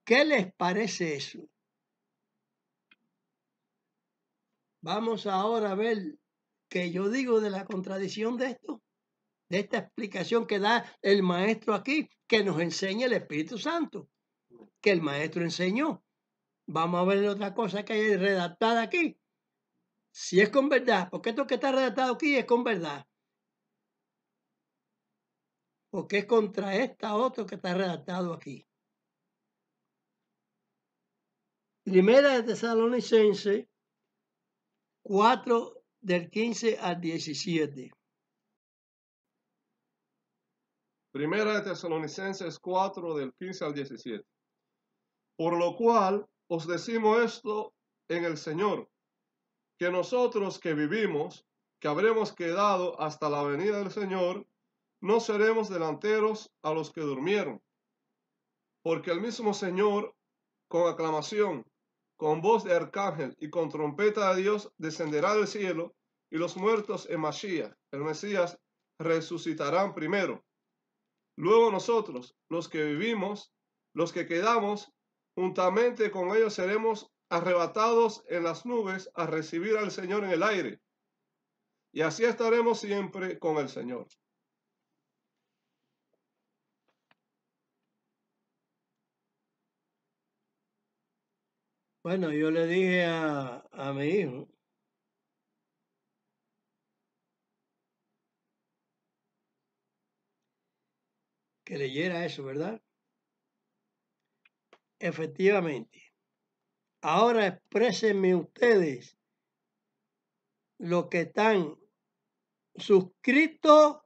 ¿Qué les parece eso? Vamos ahora a ver qué yo digo de la contradicción de esto, de esta explicación que da el maestro aquí, que nos enseña el Espíritu Santo, que el maestro enseñó. Vamos a ver otra cosa que hay redactada aquí. Si es con verdad, porque esto que está redactado aquí es con verdad. Porque es contra esta otra que está redactado aquí. Primera de Tesalonicenses 4 del 15 al 17. Primera de Tesalonicenses 4, del 15 al 17. Por lo cual os decimos esto en el Señor, que nosotros que vivimos, que habremos quedado hasta la venida del Señor, no seremos delanteros a los que durmieron. Porque el mismo Señor, con aclamación, con voz de arcángel y con trompeta de Dios, descenderá del cielo, y los muertos en Mashiach, el Mesías, resucitarán primero. Luego nosotros, los que vivimos, los que quedamos, juntamente con ellos seremos arrebatados en las nubes a recibir al Señor en el aire. Y así estaremos siempre con el Señor. Bueno, yo le dije a mi hijo que leyera eso, ¿verdad? Efectivamente. Ahora exprésenme ustedes los que están suscritos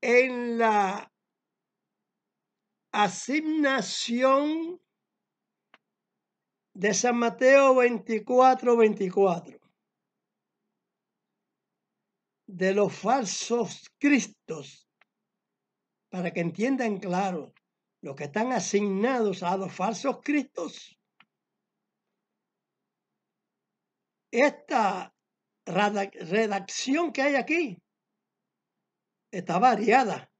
en la asignación de San Mateo 24:24, de los falsos cristos, para que entiendan claro, los que están asignados a los falsos cristos. Esta redacción que hay aquí está variada.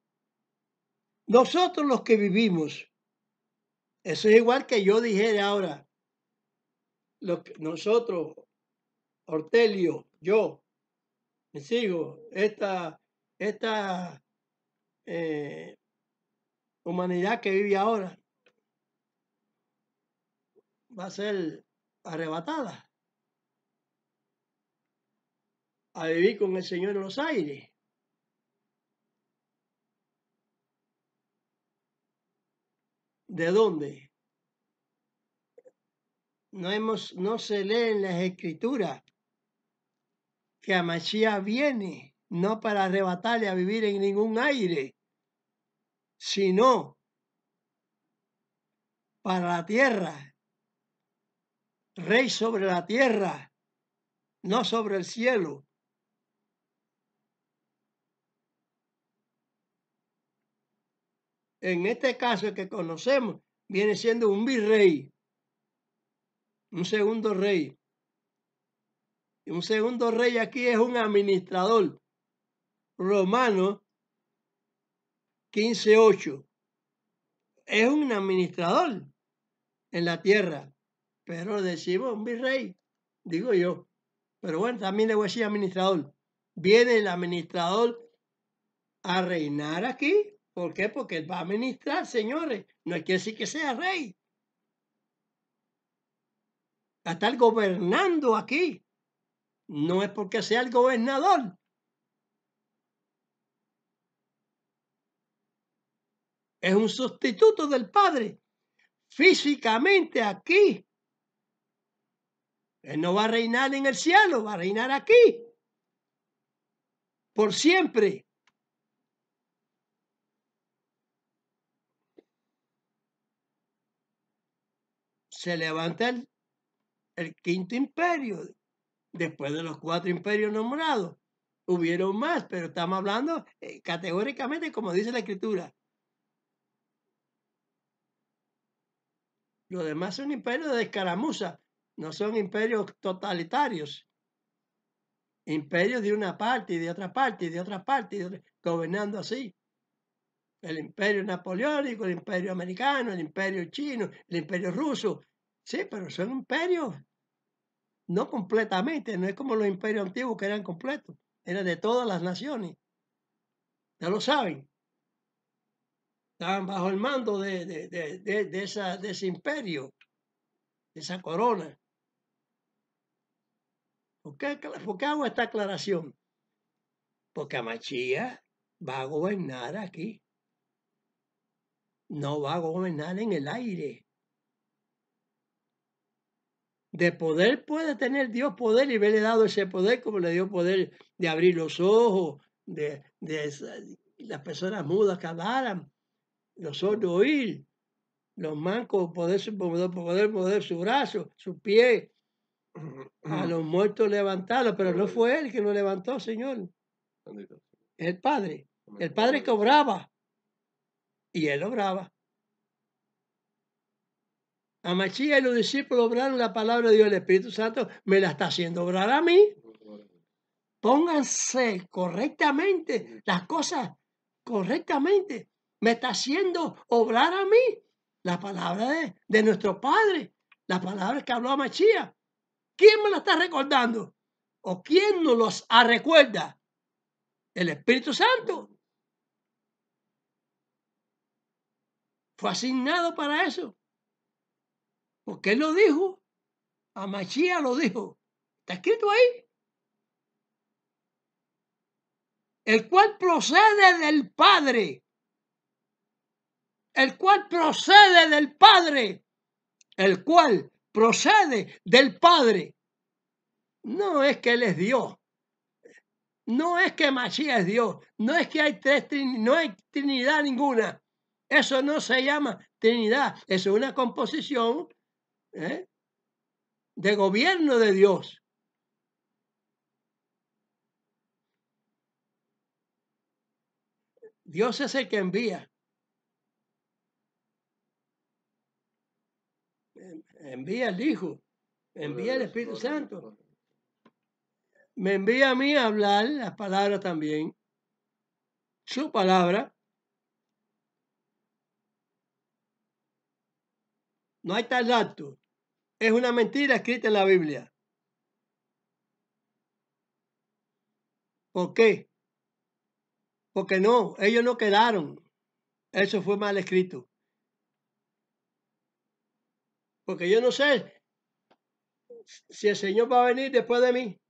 Nosotros los que vivimos, eso es igual que yo dijera ahora, nosotros, Ortelio, yo, mis hijos, esta humanidad que vive ahora va a ser arrebatada a vivir con el Señor en los aires. ¿De dónde? No se lee en las Escrituras que Amashiach viene no para arrebatarle a vivir en ningún aire, sino para la tierra, rey sobre la tierra, no sobre el cielo. En este caso que conocemos, viene siendo un virrey, un segundo rey. Y un segundo rey aquí es un administrador. Romano 15:8. Es un administrador en la tierra, pero decimos un virrey, digo yo. Pero bueno, también le voy a decir administrador. Viene el administrador a reinar aquí. ¿Por qué? Porque él va a administrar, señores. No hay que decir que sea rey. A estar gobernando aquí. No es porque sea el gobernador. Es un sustituto del padre. Físicamente aquí. Él no va a reinar en el cielo, va a reinar aquí. Por siempre. Se levanta el quinto imperio, después de los 4 imperios nombrados. Hubieron más, pero estamos hablando categóricamente como dice la Escritura. Los demás son imperios de escaramuza, no son imperios totalitarios. Imperios de una parte y de otra parte y de otra parte, gobernando así. El imperio napoleónico, el imperio americano, el imperio chino, el imperio ruso. Sí, pero son imperios no completamente, no es como los imperios antiguos que eran completos, eran de todas las naciones. Ya lo saben. Estaban bajo el mando de ese imperio, de esa corona. ¿Por qué hago esta aclaración? Porque Amashiach va a gobernar aquí. No va a gobernar en el aire. De poder puede tener Dios poder y haberle dado ese poder como le dio poder de abrir los ojos, de las personas mudas que hablaran, los sordos oír, los mancos poder mover su brazo, su pie, a los muertos levantarlos, pero no fue él que lo levantó, Señor, Bendito. el Padre que obraba, y él obraba. A Machía y los discípulos obraron la palabra de Dios, el Espíritu Santo me la está haciendo obrar a mí. Pónganse correctamente las cosas correctamente. Me está haciendo obrar a mí la palabra de nuestro Padre, la palabra que habló a Machía. ¿Quién me la está recordando? ¿O quién nos los recuerda? El Espíritu Santo. Fue asignado para eso. Porque él lo dijo. A Machía lo dijo. Está escrito ahí. El cual procede del Padre. El cual procede del Padre. El cual procede del Padre. No es que Él es Dios. No es que Mashiach es Dios. No es que hay no hay Trinidad ninguna. Eso no se llama Trinidad. Eso es una composición de gobierno de Dios. Dios es el que envía. Envía al Hijo. Envía al Espíritu Santo. Me envía a mí a hablar las palabras también. Su palabra. No hay tal acto. Es una mentira escrita en la Biblia. ¿Por qué? Porque no, ellos no quedaron. Eso fue mal escrito. Porque yo no sé si el Señor va a venir después de mí.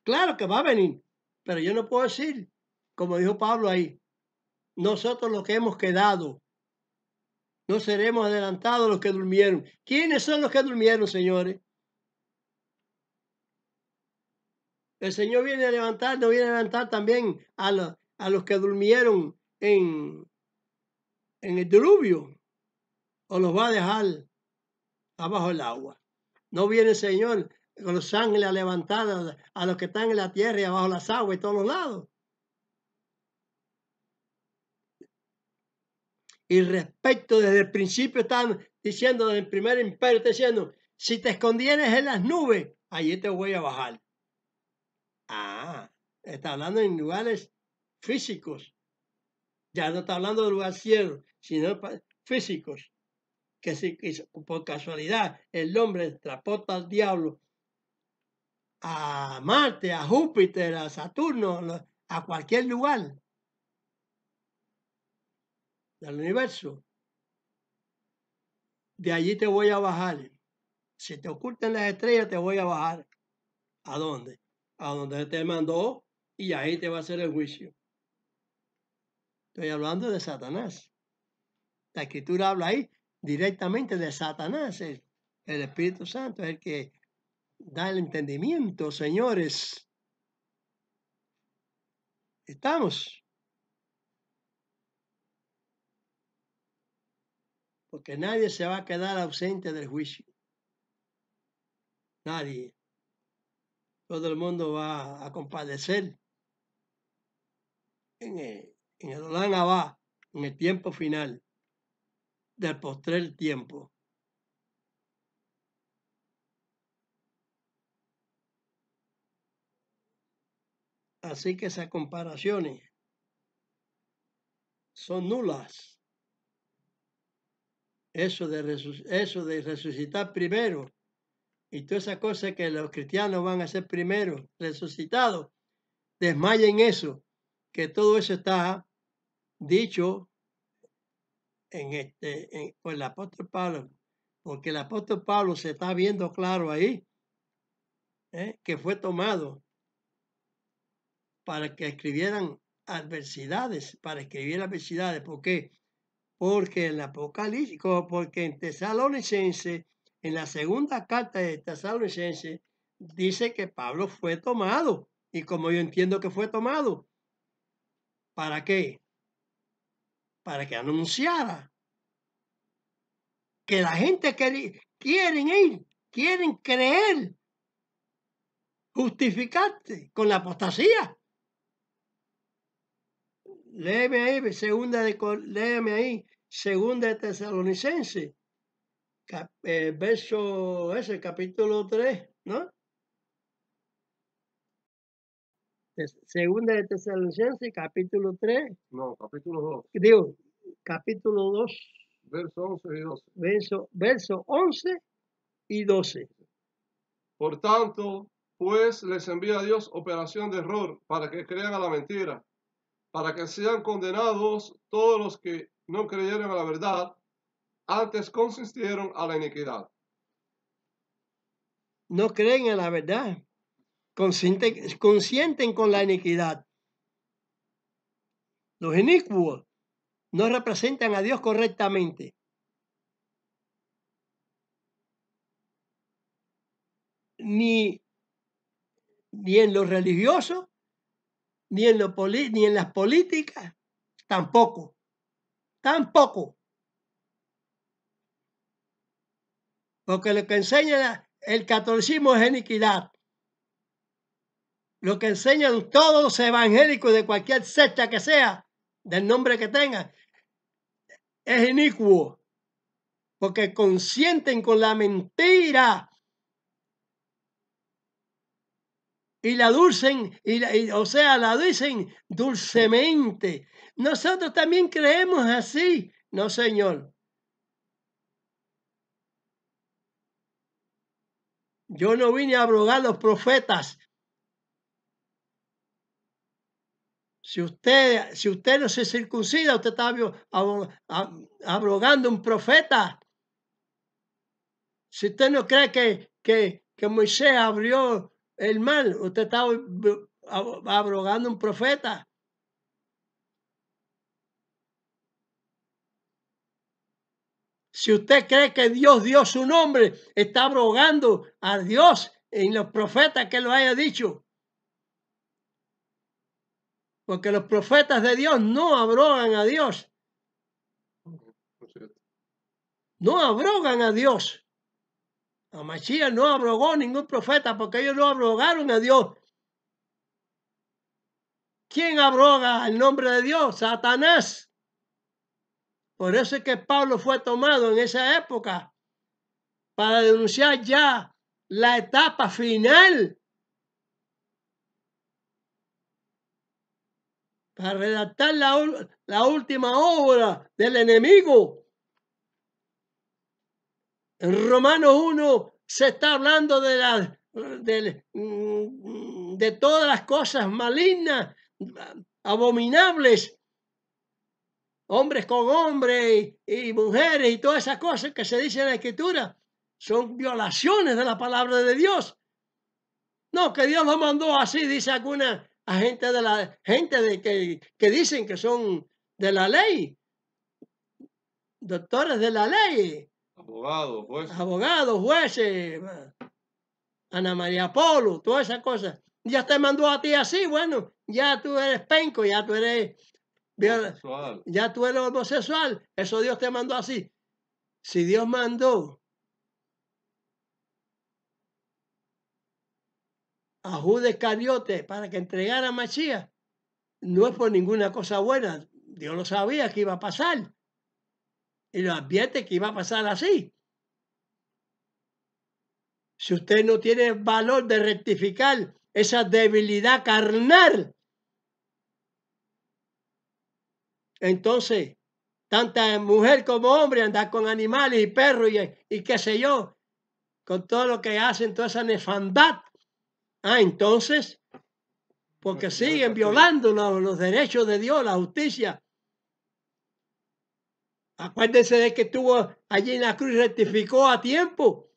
Claro que va a venir, pero yo no puedo decir, como dijo Pablo ahí, nosotros los que hemos quedado, no seremos adelantados los que durmieron. ¿Quiénes son los que durmieron, señores? El Señor viene a levantar, no viene a levantar también a los que durmieron en el diluvio, o los va a dejar abajo del agua. No viene el Señor con los ángeles a levantar a los que están en la tierra y abajo las aguas y todos los lados. Y respecto, desde el principio están diciendo, desde el primer imperio, está diciendo, si te escondieres en las nubes, allí te voy a bajar. Ah, está hablando en lugares físicos. Ya no está hablando de lugares cielos, sino físicos. Que si por casualidad el hombre transporta al diablo a Marte, a Júpiter, a Saturno, a cualquier lugar del universo, de allí te voy a bajar. Si te ocultan las estrellas, te voy a bajar. ¿A dónde? A donde te mandó y ahí te va a hacer el juicio. Estoy hablando de Satanás. La Escritura habla ahí directamente de Satanás. El Espíritu Santo es el que da el entendimiento, señores. ¿Estamos? Porque nadie se va a quedar ausente del juicio. Nadie. Todo el mundo va a compadecer en el Olán Abá, en el tiempo final del postrer tiempo. Así que esas comparaciones son nulas. Eso de resucitar primero y todas esas cosas que los cristianos van a hacer primero, resucitados, desmayen eso, que todo eso está dicho por el apóstol Pablo, porque el apóstol Pablo se está viendo claro ahí, que fue tomado para que escribieran adversidades, para escribir adversidades. ¿Por qué? porque en Apocalipsis, porque en Tesalonicense, en la segunda carta de Tesalonicense, dice que Pablo fue tomado. Y como yo entiendo que fue tomado, ¿para qué? Para que anunciara que la gente quieren ir, quieren creer, justificarte con la apostasía. Léeme ahí, segunda de Tesalonicense, verso ese, capítulo 3, ¿no? Segunda de Tesalonicense, capítulo 3, No, capítulo 2, digo, capítulo 2, verso 11 y 12. verso 11 y 12. Por tanto, pues les envía a Dios operación de error para que crean a la mentira, para que sean condenados todos los que no creyeron a la verdad, antes consistieron a la iniquidad. No creen en la verdad, consienten con la iniquidad. Los inicuos no representan a Dios correctamente. Ni en lo religioso, ni en las políticas, tampoco. Tampoco. Porque lo que enseña el catolicismo es iniquidad. Lo que enseñan todos los evangélicos de cualquier secta que sea, del nombre que tengan, es inicuo. Porque consienten con la mentira. Y la dulcen, la dicen dulcemente. Nosotros también creemos así. No, señor. Yo no vine a abrogar los profetas. Si usted no se circuncida, usted está abrogando un profeta. Si usted no cree que Moisés abrió el mar, usted está abrogando un profeta. Si usted cree que Dios dio su nombre, está abrogando a Dios en los profetas que lo haya dicho. Porque los profetas de Dios no abrogan a Dios. No abrogan a Dios. A Mashiach no abrogó ningún profeta porque ellos no abrogaron a Dios. ¿Quién abroga el nombre de Dios? Satanás. Por eso es que Pablo fue tomado en esa época para denunciar ya la etapa final, para redactar la última obra del enemigo. En Romanos 1 se está hablando de todas las cosas malignas, abominables, hombres con hombres y mujeres y todas esas cosas que se dicen en la Escritura. Son violaciones de la palabra de Dios. No, que Dios lo mandó así, dice alguna gente que dicen que son de la ley, doctores de la ley, abogados, jueces, Ana María Polo, todas esas cosas. Ya te mandó a ti así, bueno, ya tú eres penco, ya tú eres homosexual, eso Dios te mandó así. Si Dios mandó a Judas Iscariote para que entregara a Mashiach, no es por ninguna cosa buena. Dios lo sabía que iba a pasar. Y lo advierte que iba a pasar así. Si usted no tiene valor de rectificar esa debilidad carnal, entonces, tanta mujer como hombre andar con animales y perros y qué sé yo, con todo lo que hacen, toda esa nefandad. Entonces, porque siguen violando los derechos de Dios, la justicia. Acuérdense de que estuvo allí en la cruz y rectificó a tiempo.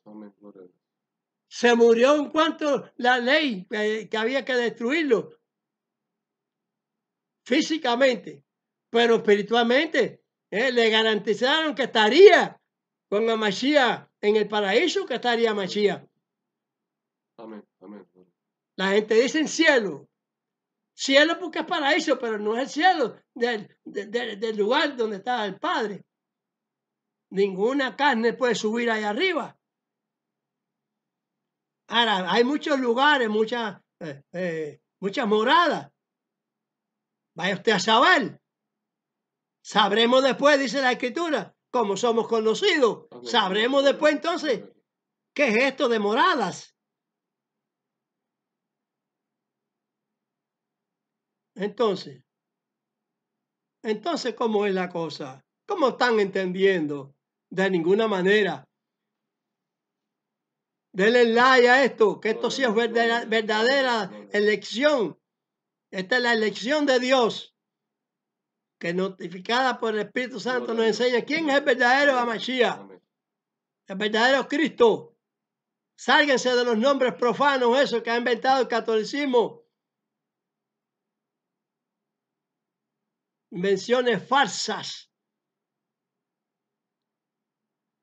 Se murió en cuanto la ley que había que destruirlo físicamente, pero espiritualmente Le garantizaron que estaría con Mashiach en el paraíso, que estaría Mashiach. Amén, amén. La gente dice en cielo. Cielo porque es paraíso, pero no es el cielo del lugar donde está el Padre. Ninguna carne puede subir ahí arriba. Ahora, hay muchos lugares, muchas moradas. Vaya usted a saber. Sabremos después, dice la Escritura, cómo somos conocidos. Amén. Sabremos después entonces qué es esto de moradas. Entonces, ¿cómo es la cosa? ¿Cómo están entendiendo? De ninguna manera. Denle like a esto, que esto sí es verdadera elección. Esta es la elección de Dios, que notificada por el Espíritu Santo nos enseña quién es el verdadero Mashiach, el verdadero Cristo. Sálganse de los nombres profanos, esos que ha inventado el catolicismo. Invenciones falsas.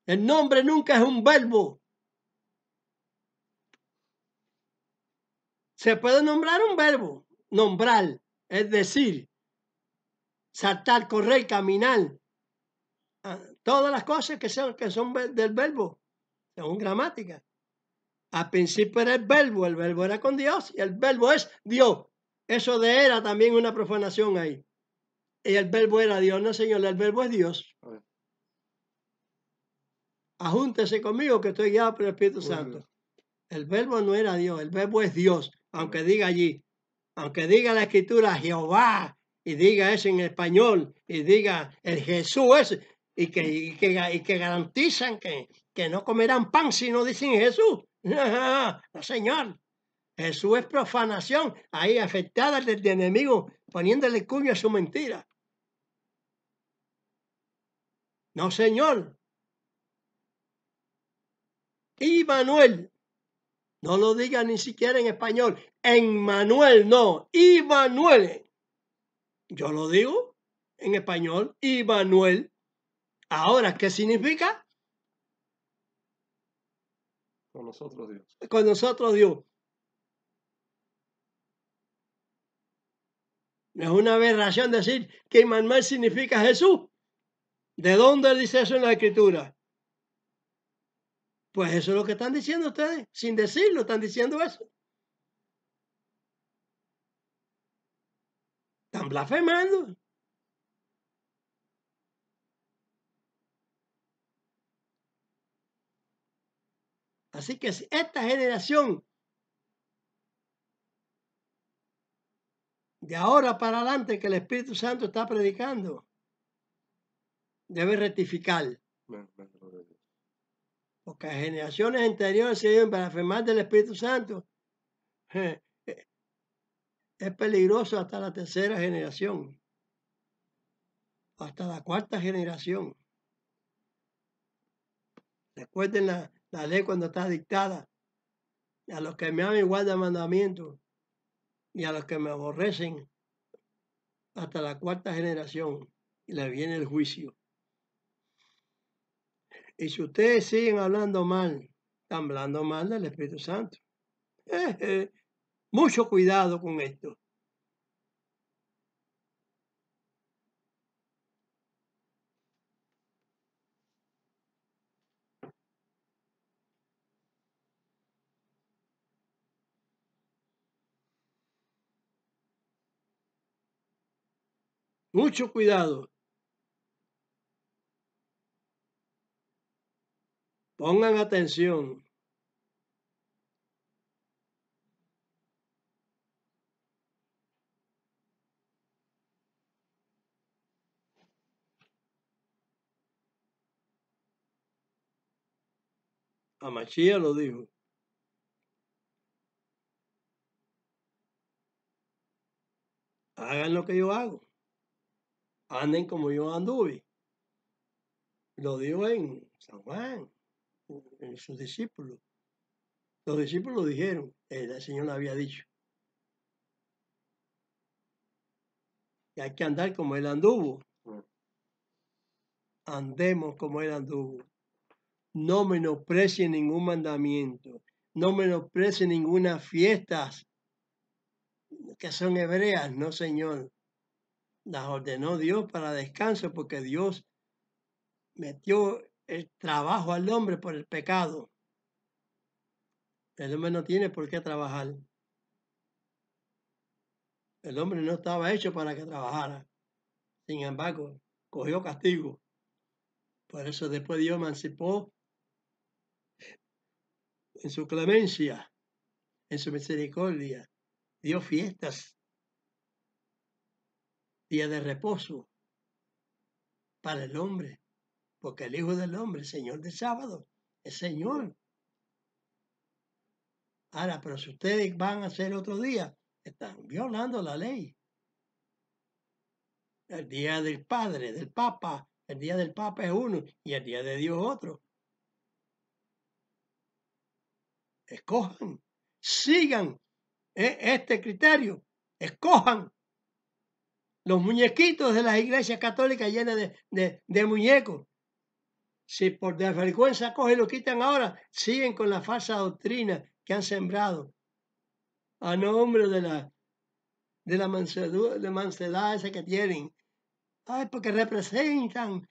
El nombre nunca es un verbo. Se puede nombrar un verbo, nombrar, es decir, saltar, correr, caminar. Todas las cosas que son del verbo, según gramática. Al principio era el verbo era con Dios y el verbo es Dios. Eso de era también una profanación ahí. Y el verbo era Dios, no señor, el verbo es Dios. Ajúntese conmigo que estoy guiado por el Espíritu Santo. El verbo no era Dios, el verbo es Dios, aunque diga allí, aunque diga la Escritura Jehová, y diga eso en español, y diga el Jesús ese, y que garantizan que no comerán pan si no dicen Jesús. No, señor. Jesús es profanación, ahí afectada del enemigo, poniéndole cuña a su mentira. No, señor. Immanuel. No lo diga ni siquiera en español. Emmanuel, no. Immanuel. Yo lo digo en español. Immanuel. Ahora, ¿qué significa? Con nosotros Dios. Con nosotros Dios. Es una aberración decir que Immanuel significa Jesús. ¿De dónde dice eso en la Escritura? Pues eso es lo que están diciendo ustedes. Sin decirlo, están diciendo eso. Están blasfemando. Así que esta generación de ahora para adelante que el Espíritu Santo está predicando debe rectificar. Porque generaciones anteriores se iban para afirmar del Espíritu Santo. Es peligroso hasta la tercera generación. Hasta la cuarta generación. Recuerden la ley cuando está dictada. A los que me aman y guardan mandamientos. Y a los que me aborrecen. Hasta la cuarta generación. Y le viene el juicio. Y si ustedes siguen hablando mal, están hablando mal del Espíritu Santo. Mucho cuidado con esto. Mucho cuidado. Pongan atención. Mashiach lo dijo. Hagan lo que yo hago. Anden como yo anduve. Lo dijo en San Juan, en sus discípulos. Los discípulos lo dijeron, el Señor lo había dicho. Que hay que andar como él anduvo. andemos como Él anduvo. No menosprecien ningún mandamiento. No menosprecien ninguna fiesta que son hebreas. No, Señor. Las ordenó Dios para descanso porque Dios metió el trabajo al hombre por el pecado. El hombre no tiene por qué trabajar. El hombre no estaba hecho para que trabajara. Sin embargo, cogió castigo. Por eso después Dios emancipó en su clemencia, en su misericordia. Dio fiestas, días de reposo para el hombre. Porque el Hijo del Hombre, el Señor del sábado, es Señor. Ahora, pero si ustedes van a hacer otro día, están violando la ley. El día del Padre, del Papa, el día del Papa es uno y el día de Dios otro. Escojan, sigan este criterio, escojan. Los muñequitos de las iglesias católicas llenas de muñecos. Si por desvergüenza cogen y lo quitan ahora, siguen con la falsa doctrina que han sembrado a nombre de la mansedad esa que tienen. Ay, porque representan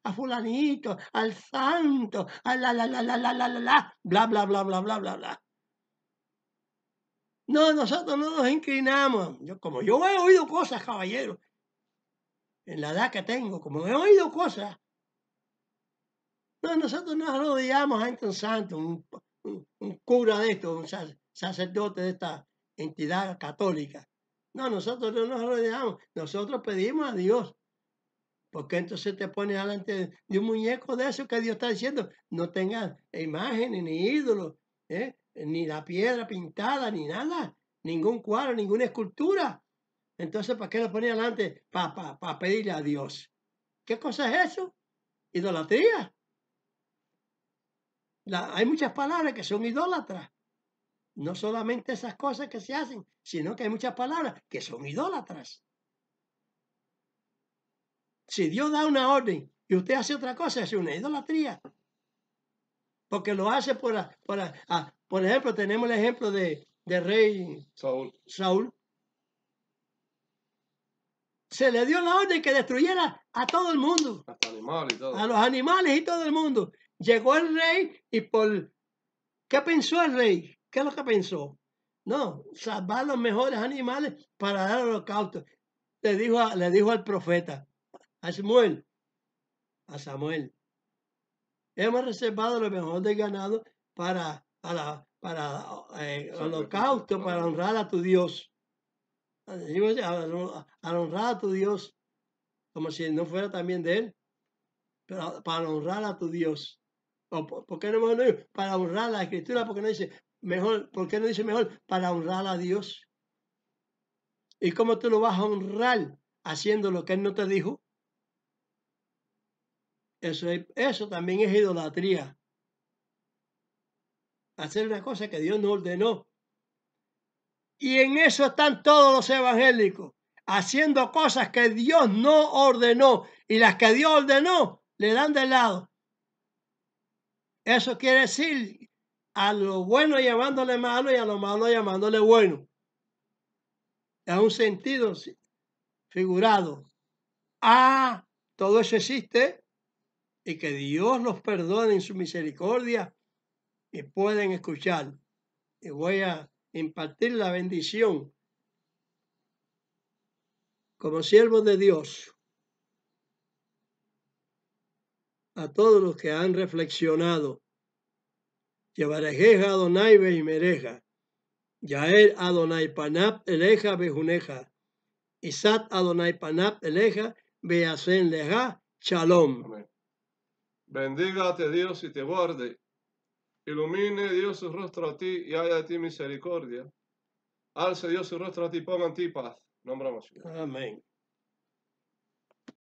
a fulanito, al santo, a bla, bla, bla, bla, bla, bla, bla. No, nosotros no nos inclinamos. Como yo he oído cosas, caballero, en la edad que tengo, como he oído cosas, no, nosotros no rodeamos a un santo, un cura de esto, un sacerdote de esta entidad católica. No, nosotros no nos rodeamos, nosotros pedimos a Dios. Porque entonces te pones delante de un muñeco de eso que Dios está diciendo, no tengas imágenes ni ídolos, ni la piedra pintada, ni nada, ningún cuadro, ninguna escultura. Entonces, ¿para qué lo ponía delante? Para pedirle a Dios. ¿Qué cosa es eso? Idolatría. Hay muchas palabras que son idólatras. No solamente esas cosas que se hacen, sino que hay muchas palabras que son idólatras. Si Dios da una orden y usted hace otra cosa, es una idolatría. Porque lo hace por ejemplo, tenemos el ejemplo de rey Saúl. Se le dio la orden que destruyera a todo el mundo. Hasta animales y todo. A los animales y todo el mundo. Llegó el rey y ¿qué pensó el rey? ¿Qué es lo que pensó? No, salvar los mejores animales para dar holocausto. Le dijo al profeta, a Samuel, hemos reservado lo mejor del ganado para holocausto, para honrar a tu Dios. Al honrar a tu Dios, como si no fuera también de él, pero para honrar a tu Dios. ¿Por qué no dice para honrar la Escritura? ¿Por qué no dice mejor? ¿Por qué no dice mejor para honrar a Dios? ¿Y cómo tú lo vas a honrar haciendo lo que él no te dijo? Eso también es idolatría. Hacer una cosa que Dios no ordenó. Y en eso están todos los evangélicos, haciendo cosas que Dios no ordenó, y las que Dios ordenó le dan de lado. Eso quiere decir a lo bueno llamándole malo y a lo malo llamándole bueno. Es un sentido figurado. Todo eso existe y que Dios los perdone en su misericordia y pueden escuchar. Y voy a impartir la bendición como siervos de Dios a todos los que han reflexionado. Yevarejeja Adonai Behimereja, Yael Adonai Panap Eleja Bejuneja, Isat Adonai Panap Eleja Beasen Leja, Shalom. Amén. Bendígate Dios y te guarde. Ilumine Dios su rostro a ti y haya de ti misericordia. Alce Dios su rostro a ti, ponga en ti paz. Nombramos. Amén.